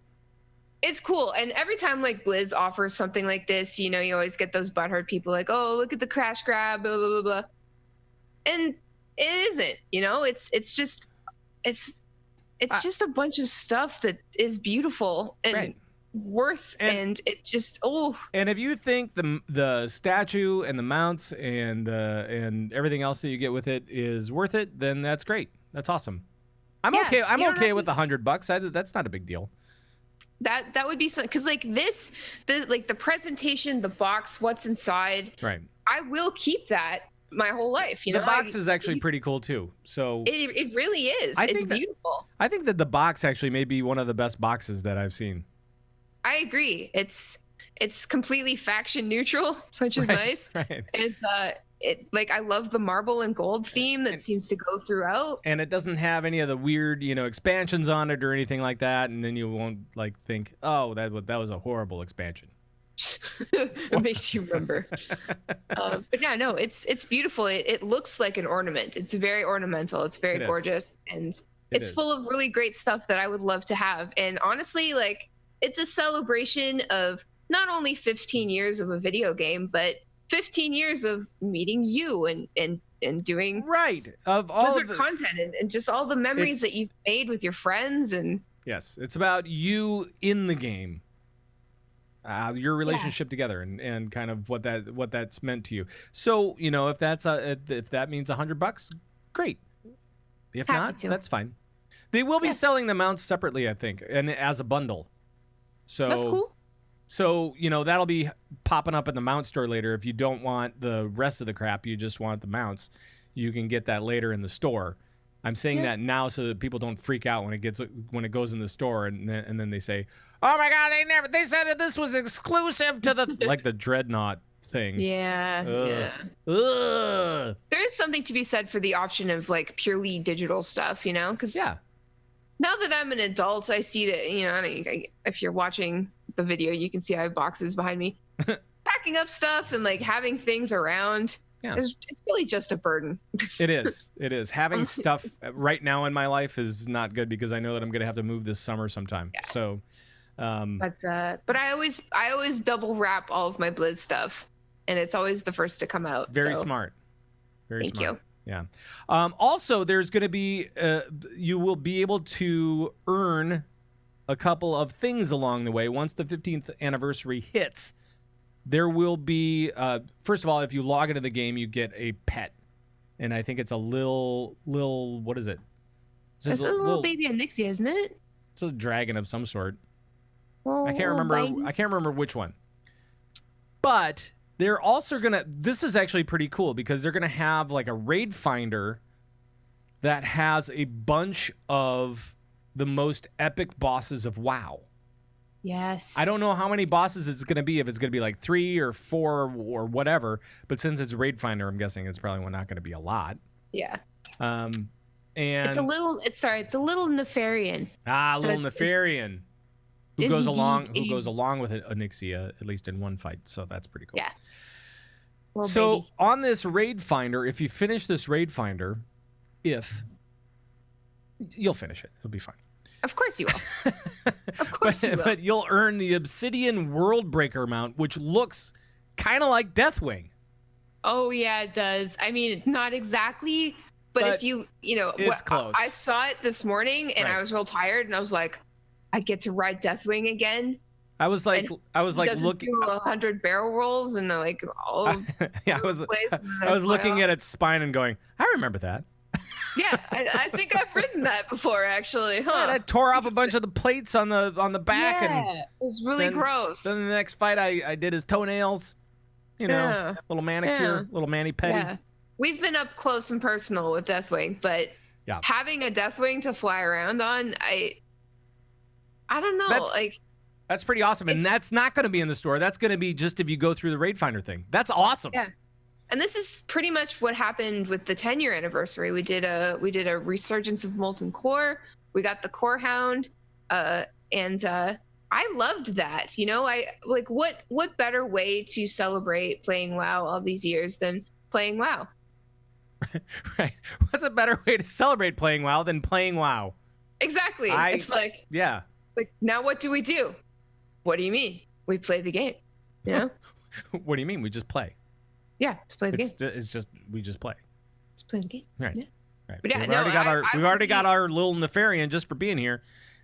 It's cool. And every time like Blizz offers something like this, you always get those butthurt people like, oh, look at the crash grab, blah, blah, blah, blah. And it isn't, it's just a bunch of stuff that is beautiful and worth, and it just, And if you think the statue and the mounts and everything else that you get with it is worth it, then that's great. That's awesome. I'm okay with the $100. That's not a big deal. That would be something, because like the presentation, the box, what's inside. Right. I will keep that my whole life. The box is actually pretty cool too. So it really is. It's beautiful. I think that the box actually may be one of the best boxes that I've seen. I agree. It's it's completely faction neutral, which is nice. Right. It's like I love the marble and gold theme that seems to go throughout. And it doesn't have any of the weird, expansions on it or anything like that, and then you won't like think, oh, that was a horrible expansion. It makes you remember. But yeah, no, it's beautiful. It looks like an ornament. It's very ornamental. It's very gorgeous, and it's full of really great stuff that I would love to have. And honestly, like, it's a celebration of not only 15 years of a video game, but 15 years of meeting you and doing of all Blizzard content and just all the memories that you've made with your friends. And yes, it's about you in the game, your relationship together, and kind of what that's meant to you. So if that means $100, great. If not, that's fine. They will be selling the mounts separately, I think, and as a bundle. So that's cool. So, that'll be popping up in the mount store later. If you don't want the rest of the crap, you just want the mounts, you can get that later in the store. I'm saying that now so that people don't freak out when it goes in the store and then they say, "Oh my God, they said that this was exclusive to the," like the Dreadnought thing. Yeah. Ugh. There is something to be said for the option of like purely digital stuff, because now that I'm an adult, I see that, if you're watching the video, you can see I have boxes behind me. Packing up stuff and like having things around, it's really just a burden. It is. Having stuff right now in my life is not good because I know that I'm going to have to move this summer sometime. Yeah. So, but I always double wrap all of my Blizz stuff, and it's always the first to come out. Very smart. Very smart. Thank you. Yeah. Also, there's going to be, you will be able to earn a couple of things along the way. Once the 15th anniversary hits, there will be, first of all, if you log into the game, you get a pet. And I think it's a little what is it? It's a little baby Onyxia, isn't it? It's a dragon of some sort. Well, I can't remember which one. But they're also this is actually pretty cool because they're gonna have like a raid finder that has a bunch of the most epic bosses of WoW. Yes. I don't know how many bosses it's gonna be, if it's gonna be like 3 or 4 or whatever, but since it's raid finder, I'm guessing it's probably not gonna be a lot. Yeah. And it's a little Nefarian. Little Nefarian. Who goes along with Onyxia, at least in one fight. So that's pretty cool. Yeah. So on this raid finder, if you finish this raid finder, you'll finish it. It'll be fine. Of course you will. Of course you will. But you'll earn the Obsidian Worldbreaker mount, which looks kind of like Deathwing. Oh, yeah, it does. I mean, not exactly, but if it's close. I saw it this morning, and I was real tired, and I was like, I get to ride Deathwing again. I was like looking. Do 100 barrel rolls and like all. I was looking at its spine and going, I remember that. Yeah, I think I've ridden that before, actually. Huh? Yeah, I tore off a bunch of the plates on the back, and it was really gross. Then the next fight, I did his toenails. Little manicure, little mani-pedi. Yeah. We've been up close and personal with Deathwing, but having a Deathwing to fly around on, I don't know. That's pretty awesome. And that's not going to be in the store. That's going to be just if you go through the raid finder thing. That's awesome. Yeah. And this is pretty much what happened with the 10-year anniversary. We did a resurgence of Molten Core. We got the Core Hound. And I loved that. What better way to celebrate playing WoW all these years than playing WoW? Right. What's a better way to celebrate playing WoW than playing WoW? Exactly. It's like, now what do we do? What do you mean? We play the game. What do you mean? We just play. Yeah, just play the game. It's just we just play. Just play the game. Right. Yeah. Right. But we've already got our little Nefarian just for being here.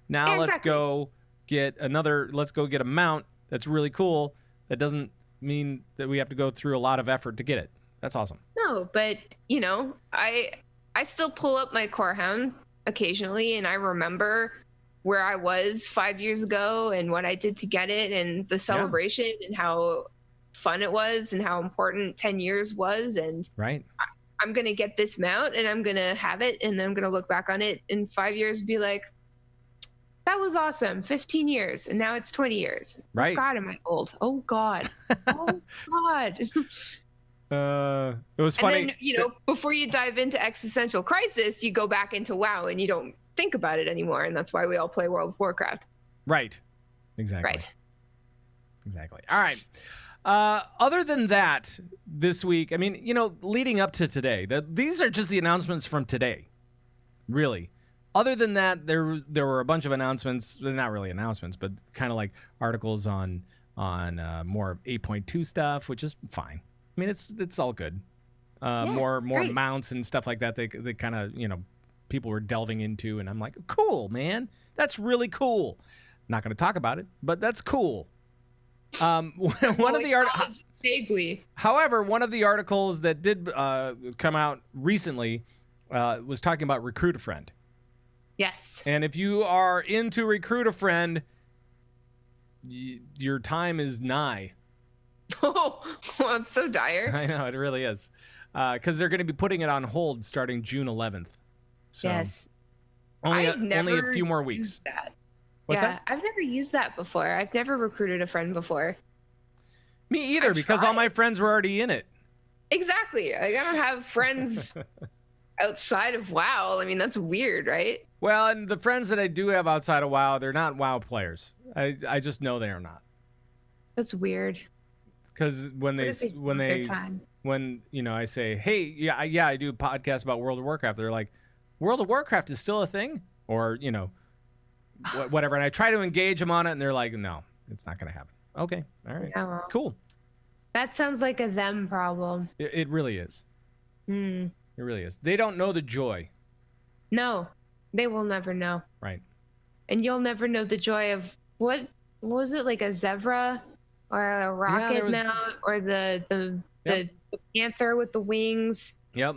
Now let's go get a mount that's really cool. That doesn't mean that we have to go through a lot of effort to get it. That's awesome. No, but I still pull up my Core Hound occasionally, and I remember where I was 5 years ago and what I did to get it, and the celebration and how fun it was and how important 10 years was. And I'm going to get this mount and I'm going to have it, and then I'm going to look back on it in 5 years and be like, that was awesome. 15 years, and now it's 20 years. Right. Oh God, am I old? Oh God. Oh God. It was funny. And then, before you dive into existential crisis, you go back into WoW and you don't think about it anymore, and that's why we all play World of Warcraft. Right. Exactly. Right. Exactly. All right. Other than that, this week, I mean, leading up to today, these are just the announcements from today. Really. Other than that, there were a bunch of announcements. Not really announcements, but kind of like articles on more 8.2 stuff, which is fine. I mean, it's all good. More great. mounts and stuff like that. They kind of people were delving into, and I'm like, cool, man. That's really cool. Not going to talk about it, but that's cool. One of the vaguely. However, one of the articles that did come out recently was talking about Recruit a Friend. Yes. And if you are into Recruit a Friend, your time is nigh. Oh, well, it's so dire. I know, it really is. Because they're going to be putting it on hold starting June 11th. So yes. only a few more weeks. Used that. What's yeah, that? I've never used that before. I've never recruited a friend before. Me either, because all my friends were already in it. Exactly. I don't have friends outside of WoW. I mean, that's weird, right? Well, and the friends that I do have outside of WoW, they're not WoW players. I just know they are not. That's weird. Because when I say, hey, yeah, I do a podcast about World of Warcraft, they're like, World of Warcraft is still a thing? Or, whatever. And I try to engage them on it, and they're like, no, it's not going to happen. Okay. All right. Oh, well. Cool. That sounds like a them problem. It really is. Mm. It really is. They don't know the joy. No, they will never know. Right. And you'll never know the joy of what was it, like a zebra or a rocket mount or the panther with the wings. Yep.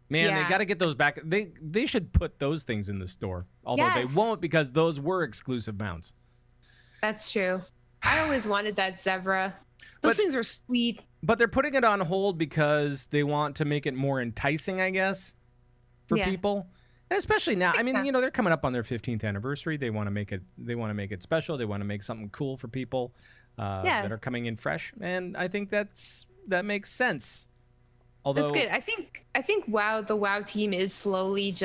Man, they got to get those back. They should put those things in the store. Although they won't, because those were exclusive mounts. That's true. I always wanted that zebra. Those things were sweet. But they're putting it on hold because they want to make it more enticing, I guess, for people. And especially now. I mean, they're coming up on their 15th anniversary. They want to make it special. They want to make something cool for people that are coming in fresh. And I think that makes sense. Although that's good. I think WoW, the WoW team is slowly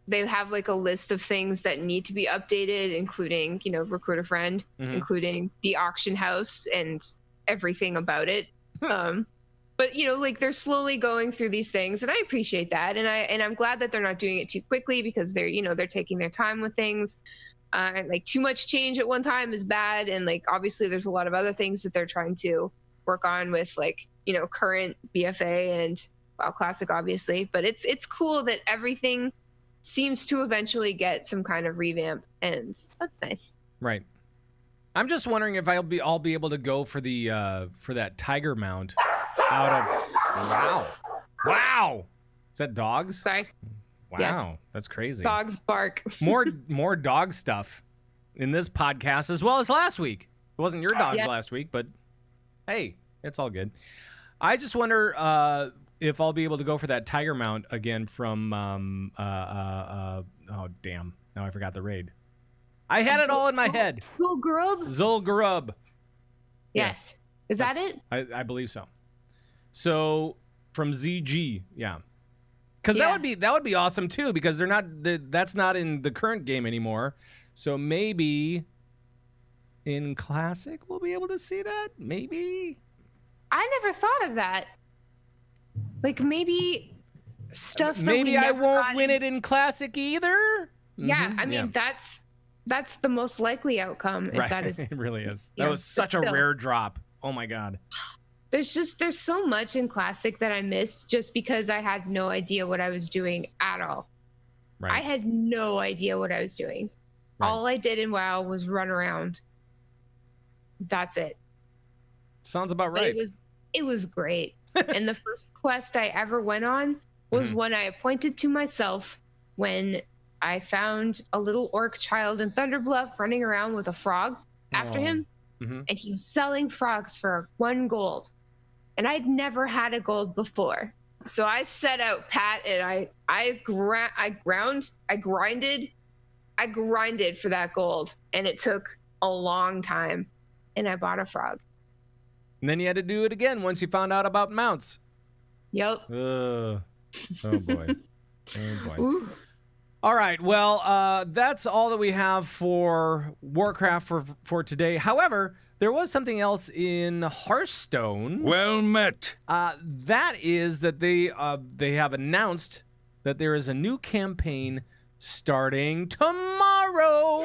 they have like a list of things that need to be updated, including, Recruit a Friend, including the auction house and everything about it. But they're slowly going through these things, and I appreciate that. And I'm glad that they're not doing it too quickly, because they're taking their time with things. Like too much change at one time is bad. And like, obviously there's a lot of other things that they're trying to work on with current BFA and WoW Classic, obviously. But it's cool that everything seems to eventually get some kind of revamp, and that's nice. Right. I'm just wondering if I'll be able to go for that tiger mount out of wow. Is that dogs? Sorry. Wow, yes. That's crazy. Dogs bark. more dog stuff in this podcast as well as last week. It wasn't your dogs last week, but hey, it's all good. I just wonder if I'll be able to go for that tiger mount again from oh damn, now I forgot the raid. I had it all in my head. Zul'Gurub. Yes. Is that it? I believe so. So from ZG, yeah. Because that would be awesome too, because that's not in the current game anymore. So maybe in Classic we'll be able to see that. Maybe. I never thought of that. Like maybe stuff. Maybe I won't win it in Classic either. Yeah, I mean that's the most likely outcome. If that is, it really is. That was such a rare drop. Oh my god. There's so much in Classic that I missed just because I had no idea what I was doing at all. Right. I had no idea what I was doing. Right. All I did in WoW was run around. That's it. Sounds about right. But it was great. And the first quest I ever went on was one I appointed to myself when I found a little orc child in Thunderbluff running around with a frog after him. Mm-hmm. And he was selling frogs for 1 gold. And I'd never had a gold before. So I set out, Pat, and I grinded I grinded for that gold, and it took a long time, and I bought a frog. And then you had to do it again once you found out about mounts. Yep. Oh boy. Oh boy. Ooh. All right. Well, that's all that we have for Warcraft for today. However, there was something else in Hearthstone. Well met. That is that they have announced that there is a new campaign starting tomorrow.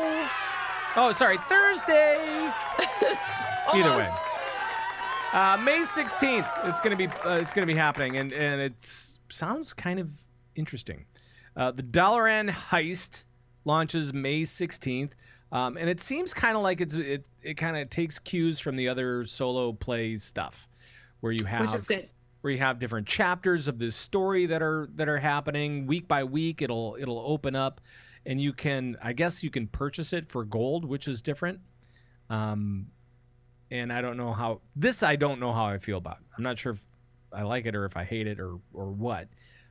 Oh, sorry, Thursday. Either way. May 16th, it's gonna be happening, and it sounds kind of interesting. The Dalaran Heist launches May 16th, and it seems kind of like it kind of takes cues from the other solo play stuff, where you have different chapters of this story that are happening week by week. It'll open up, and I guess you can purchase it for gold, which is different. And I don't know how I feel about it. I'm not sure if I like it or if I hate it or what.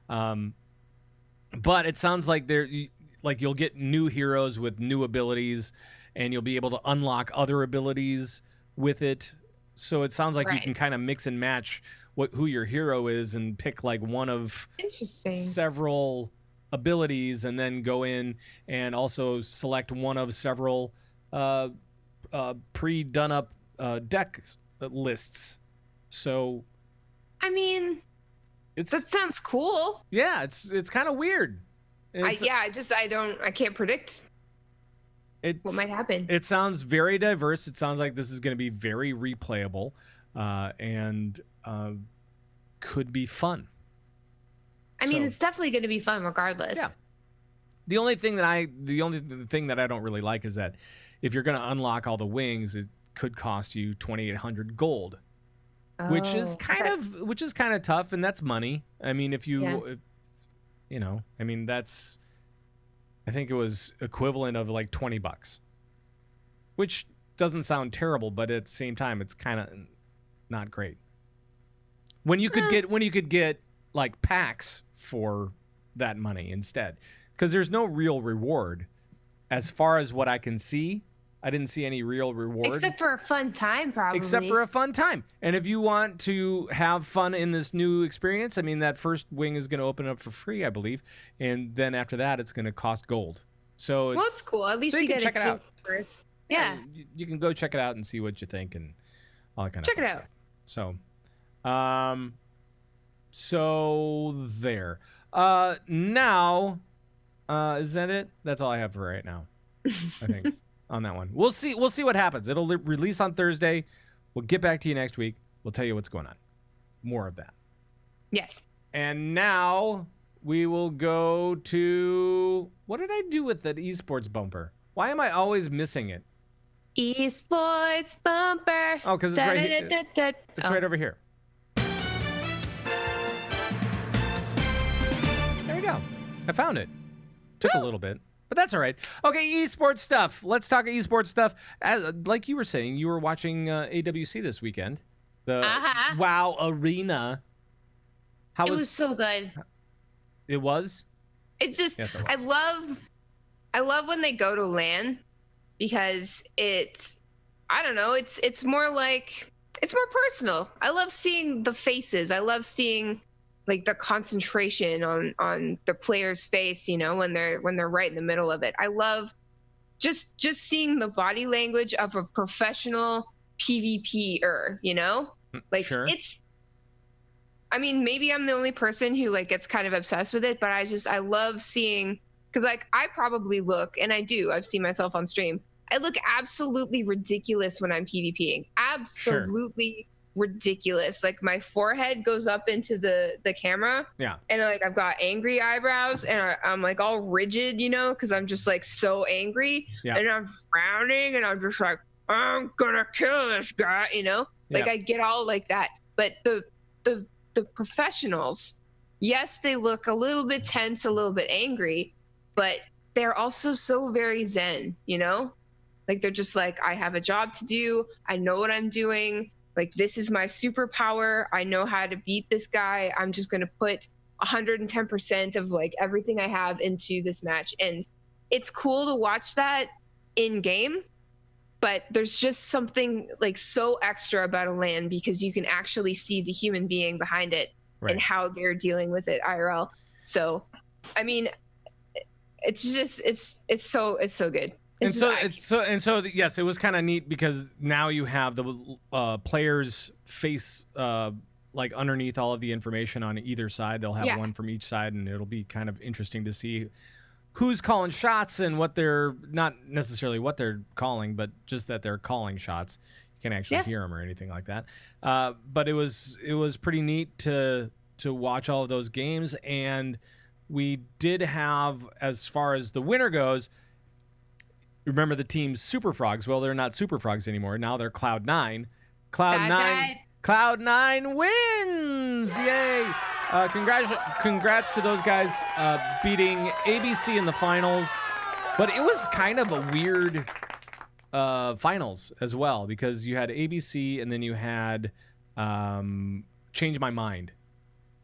But it sounds like you'll get new heroes with new abilities, and you'll be able to unlock other abilities with it. So it sounds like you can kind of mix and match who your hero is and pick like one of several abilities, and then go in and also select one of several pre-done up deck lists. So I mean, that sounds cool. Yeah, it's kind of weird. I can't predict what might happen. It sounds very diverse. It sounds like this is going to be very replayable, and could be fun. I mean, it's definitely going to be fun regardless. Yeah. The only thing that I don't really like is that if you're going to unlock all the wings, it could cost you 2,800 gold, which is kind of tough, and that's money. I mean, if you, that's, I think it was equivalent of like $20, which doesn't sound terrible, but at the same time, it's kind of not great. When you could get like packs for that money instead, because there's no real reward, as far as what I can see. I didn't see any real reward. Except for a fun time, probably. Except for a fun time. And if you want to have fun in this new experience, I mean, that first wing is going to open up for free, I believe. And then after that, it's going to cost gold. So it's cool. At least you can check it out first. Yeah. You can go check it out and see what you think and all that kind of stuff. Check it out. So there. Now, is that it? That's all I have for right now, I think. On that one, we'll see what happens. It'll release on Thursday. We'll get back to you next week. We'll tell you what's going on. More of that. Yes. And now we will go to, what did I do with that eSports bumper? Why am I always missing it? eSports bumper. Oh, because it's right here. It's right over here. There we go. I found it. Took a little bit. But that's all right. Okay, esports stuff. Let's talk esports stuff. Like you were saying, you were watching AWC this weekend. The WoW Arena. It was so good. It was? It's just, yes, it was. I love when they go to LAN, because it's more personal. I love seeing the faces. I love seeing like the concentration on the player's face, when they're right in the middle of it. I love just seeing the body language of a professional PvPer, like sure. I mean, maybe I'm the only person who like gets kind of obsessed with it, but I love seeing, because like I probably look, and I've seen myself on stream, I look absolutely ridiculous when I'm PvPing. Absolutely. Sure. Ridiculous. Like my forehead goes up into the camera, and like I've got angry eyebrows, and I'm like all rigid, because I'm just like so angry, and I'm frowning, and I'm just like, I'm gonna kill this guy, like I get all like that. But the professionals, yes, they look a little bit tense, a little bit angry, but they're also so very zen, like they're just like, I have a job to do, I know what I'm doing. Like, this is my superpower. I know how to beat this guy. I'm just going to put 110% of like everything I have into this match. And it's cool to watch that in game, but there's just something like so extra about a LAN because you can actually see the human being behind it and how they're dealing with it IRL. So, I mean, it's just it's so good. Yes, it was kind of neat because now you have the players face like underneath all of the information on either side. They'll have one from each side, and it'll be kind of interesting to see who's calling shots and what they're not necessarily what they're calling, but just that they're calling shots. You can't actually hear them or anything like that. But it was pretty neat to watch all of those games, and we did have, as far as the winner goes, remember the team Super Frogs? Well, they're not Super Frogs anymore. Now they're Cloud9. Cloud9 wins! Yay! Congrats to those guys beating ABC in the finals. But it was kind of a weird finals as well because you had ABC and then you had Change My Mind.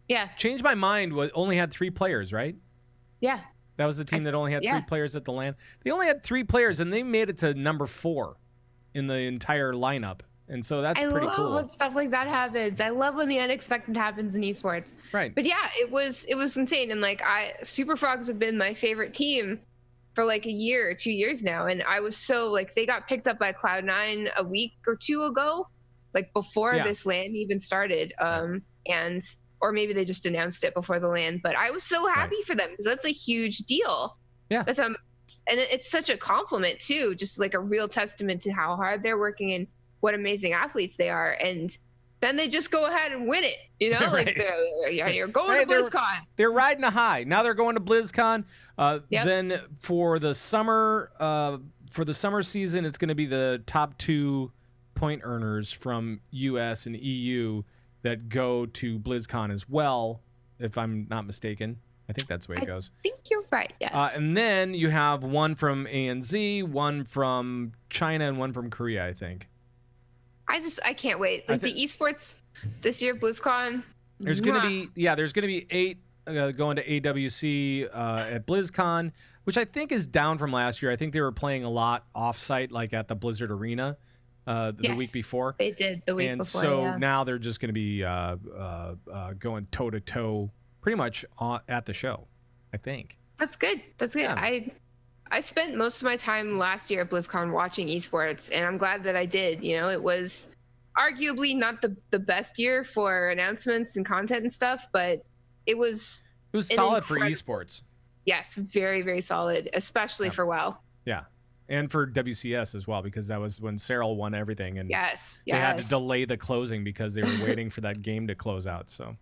Yeah. Change My Mind only had 3 players, right? Yeah. That was the team that only had 3 players at the LAN. They only had 3 players, and they made it to number 4 in the entire lineup. And so that's pretty cool. I love when stuff like that happens. I love when the unexpected happens in esports. Right. But yeah, it was insane. And like Super Frogs have been my favorite team for like a year or 2 years now. And I was so like, they got picked up by Cloud9 a week or 2 ago, like before this LAN even started. Or maybe they just announced it before the LAN, but I was so happy for them because that's a huge deal. Yeah. That's and it's such a compliment too, just like a real testament to how hard they're working and what amazing athletes they are. And then they just go ahead and win it, you know, like you're going to BlizzCon. They're riding a high. Now they're going to BlizzCon. Then for the summer season, it's going to be the top 2 point earners from US and EU that go to BlizzCon as well, if I'm not mistaken. I think that's the way it goes. I think you're right, yes. And then you have one from ANZ, one from China, and one from Korea, I think. I can't wait. Like the esports this year, BlizzCon. There's going to be 8 going to AWC at BlizzCon, which I think is down from last year. I think they were playing a lot off-site, like at the Blizzard Arena. The week before. They did the week before. And so now they're just going to be going toe-to-toe pretty much at the show, I think. That's good. Yeah. I spent most of my time last year at BlizzCon watching esports, and I'm glad that I did. You know, it was arguably not the best year for announcements and content and stuff, but it was solid for esports. Yes, very, very solid, especially for WoW. Yeah. And for WCS as well, because that was when Cyril won everything, and they had to delay the closing because they were waiting for that game to close out. So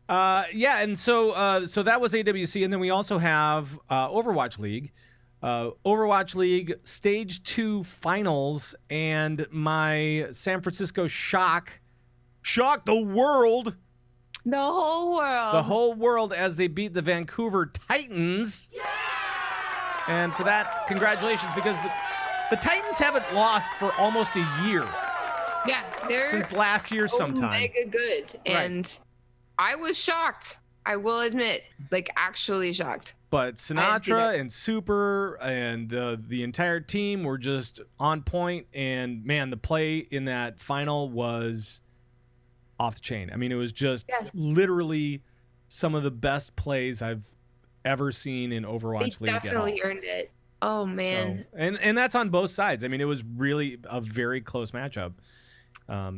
and so that was AWC, and then we also have Overwatch League, Stage 2 Finals, and my San Francisco shocked the world, the whole world as they beat the Vancouver Titans. Yeah! And for that, congratulations, because the Titans haven't lost for almost a year. Yeah, they're since last year sometime. Mega good, and I was shocked. I will admit, like actually shocked. But Sinatra and Super and the entire team were just on point, and man, the play in that final was off the chain. I mean, it was just literally some of the best plays I've ever seen in Overwatch League at all. They definitely earned it. Oh man. So, and that's on both sides. I mean, it was really a very close matchup. I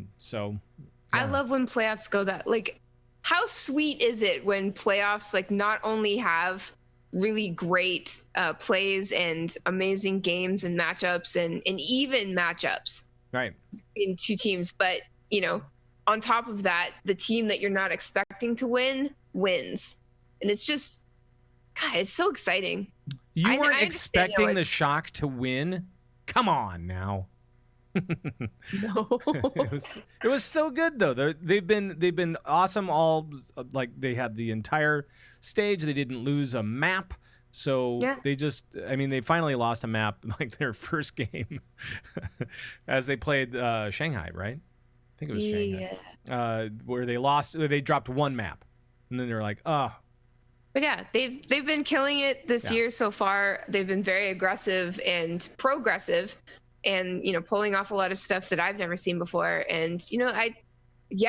love when playoffs go that, like, how sweet is it when playoffs like not only have really great plays and amazing games and matchups and even matchups in 2 teams, but you know, on top of that, the team that you're not expecting to win wins. And it's just, God, it's so exciting. You weren't expecting the Shock to win? Come on now. No. It was so good though. They've been awesome. All like they had the entire stage. They didn't lose a map. So they finally lost a map like their first game as they played Shanghai, right? I think it was Shanghai. Where they dropped one map, and then they're like, oh. But yeah, they've been killing it this year so far. They've been very aggressive and progressive, and pulling off a lot of stuff that I've never seen before. And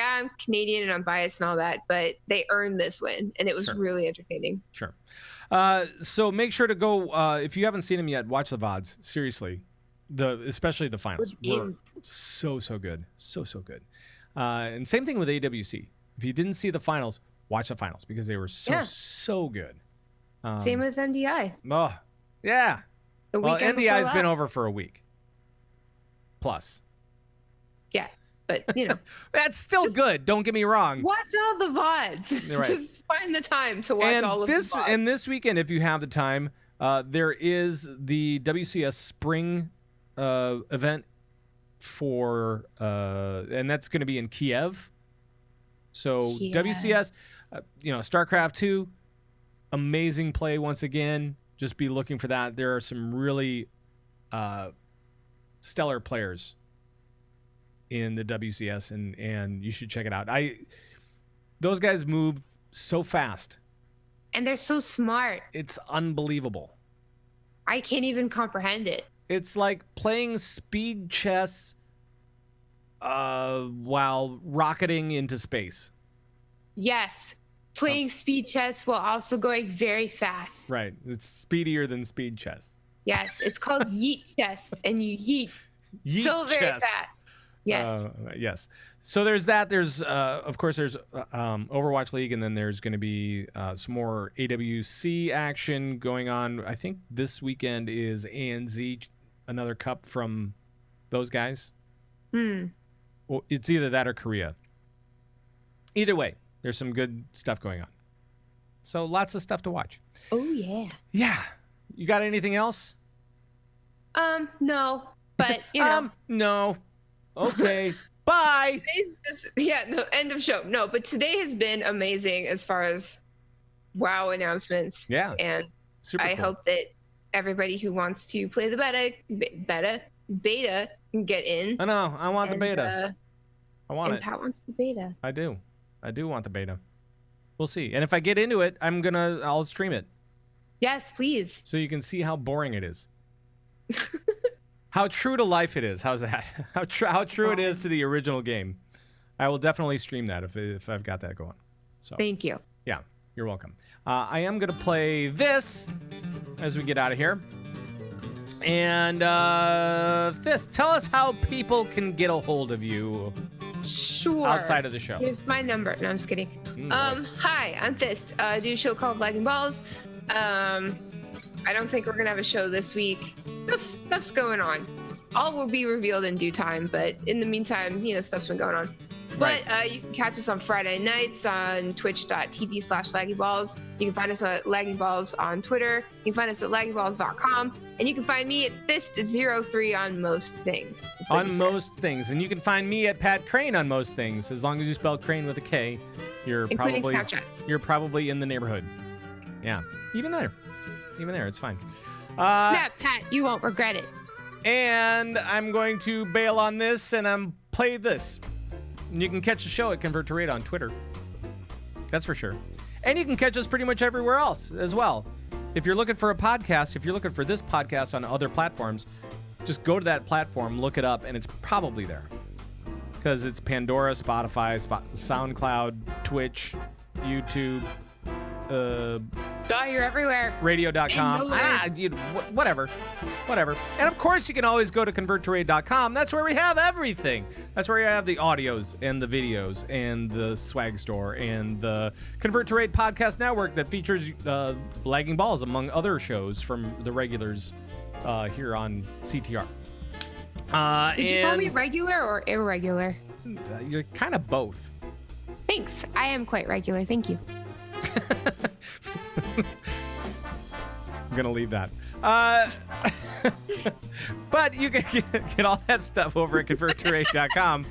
I'm Canadian and I'm biased and all that, but they earned this win, and it was really entertaining. Sure. So make sure to go if you haven't seen them yet. Watch the VODs. Seriously, especially the finals were so good, so good. And same thing with AWC. If you didn't see the finals, watch the finals because they were so good. Same with MDI. Oh, yeah. Well, MDI's been over for a week. Plus. Yeah, but that's still good. Don't get me wrong. Watch all the VODs. Right. Just find the time to watch all of the VODs. And this weekend, if you have the time, there is the WCS Spring event for, and that's going to be in Kiev. So WCS, StarCraft 2, amazing play once again. Just be looking for that. There are some really stellar players in the WCS, and you should check it out. Those guys move so fast. And they're so smart. It's unbelievable. I can't even comprehend it. It's like playing speed chess while rocketing into space. Yes. Playing speed chess while also going very fast. Right. It's speedier than speed chess. Yes. It's called yeet chess, and you yeet so very fast. Yes. Yes. So there's that. There's, of course, there's Overwatch League, and then there's going to be some more AWC action going on. I think this weekend is ANZ, another cup from those guys. Well, it's either that or Korea. Either way, there's some good stuff going on. So lots of stuff to watch. Oh, yeah. Yeah. You got anything else? No. But, no. Okay. Bye. End of show. No, but today has been amazing as far as WoW announcements. Yeah. And super I cool. hope that everybody who wants to play the beta can get in. I know. I want the beta. I want it. Pat wants the beta. I do want the beta. We'll see. And if I get into it, I'll stream it. Yes, please. So you can see how boring it is. How true to life it is. How's that? How true it is to the original game. I will definitely stream that if I've got that going. So thank you. Yeah, you're welcome. I am going to play this as we get out of here. And Thyst, tell us how people can get a hold of you. Sure. Outside of the show. Here's my number. No, I'm just kidding. Hi, I'm Thyst. I do a show called Lagging Balls. I don't think we're gonna have a show this week. Stuff's going on. All will be revealed in due time, but in the meantime, stuff's been going on. Right. But you can catch us on Friday nights on twitch.tv/laggingballs. You can find us at Lagging Balls on Twitter. You can find us at laggingballs.com. And you can find me at Thyst03 on most things. On most things. And you can find me at Pat Krane on most things. As long as you spell Krane with a K, including Snapchat. You're probably in the neighborhood. Yeah. Even there, it's fine. Snap, Pat, you won't regret it. And I'm going to bail on this, and I'm play this. And you can catch the show at Convert to Raid on Twitter. That's for sure. And you can catch us pretty much everywhere else as well. If you're looking for a podcast, if you're looking for this podcast on other platforms, just go to that platform, look it up, and it's probably there. Because it's Pandora, Spotify, SoundCloud, Twitch, YouTube, you're everywhere. Radio.com. Whatever. And of course, you can always go to converttoraid.com. That's where we have everything. That's where you have the audios and the videos and the swag store and the Convert to Raid podcast network that features Lagging Balls, among other shows from the regulars here on CTR. Did you call me regular or irregular? You're kind of both. Thanks. I am quite regular. Thank you. I'm going to leave that. But you can get all that stuff over at converttoraid.com.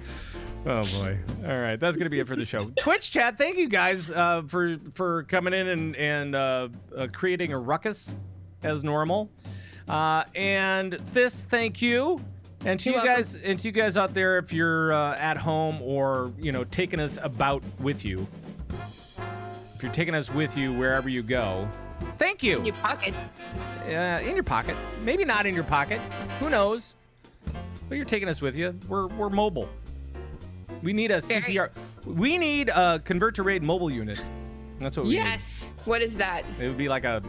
Oh, boy. All right. That's going to be it for the show. Twitch chat, thank you guys for coming in and creating a ruckus as normal. And Thyst, thank you. And to you guys out there, if you're at home or, taking us about with you, if you're taking us with you wherever you go, thank you. In your pocket. In your pocket. Maybe not in your pocket. Who knows? But you're taking us with you. We're mobile. We need a CTR. We need a convert to raid mobile unit. That's what we need. Yes. What is that? It would be like a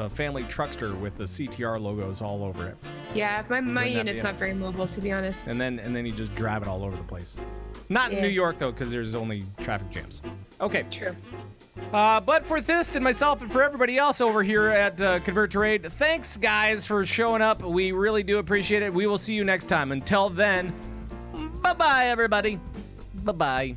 family truckster with the CTR logos all over it. Yeah, my unit's not very mobile, to be honest. And then you just drive it all over the place. Not in New York, though, because there's only traffic jams. Okay. True. But for Thyst and myself and for everybody else over here at Convert to Raid, thanks, guys, for showing up. We really do appreciate it. We will see you next time. Until then, bye-bye, everybody. Bye-bye.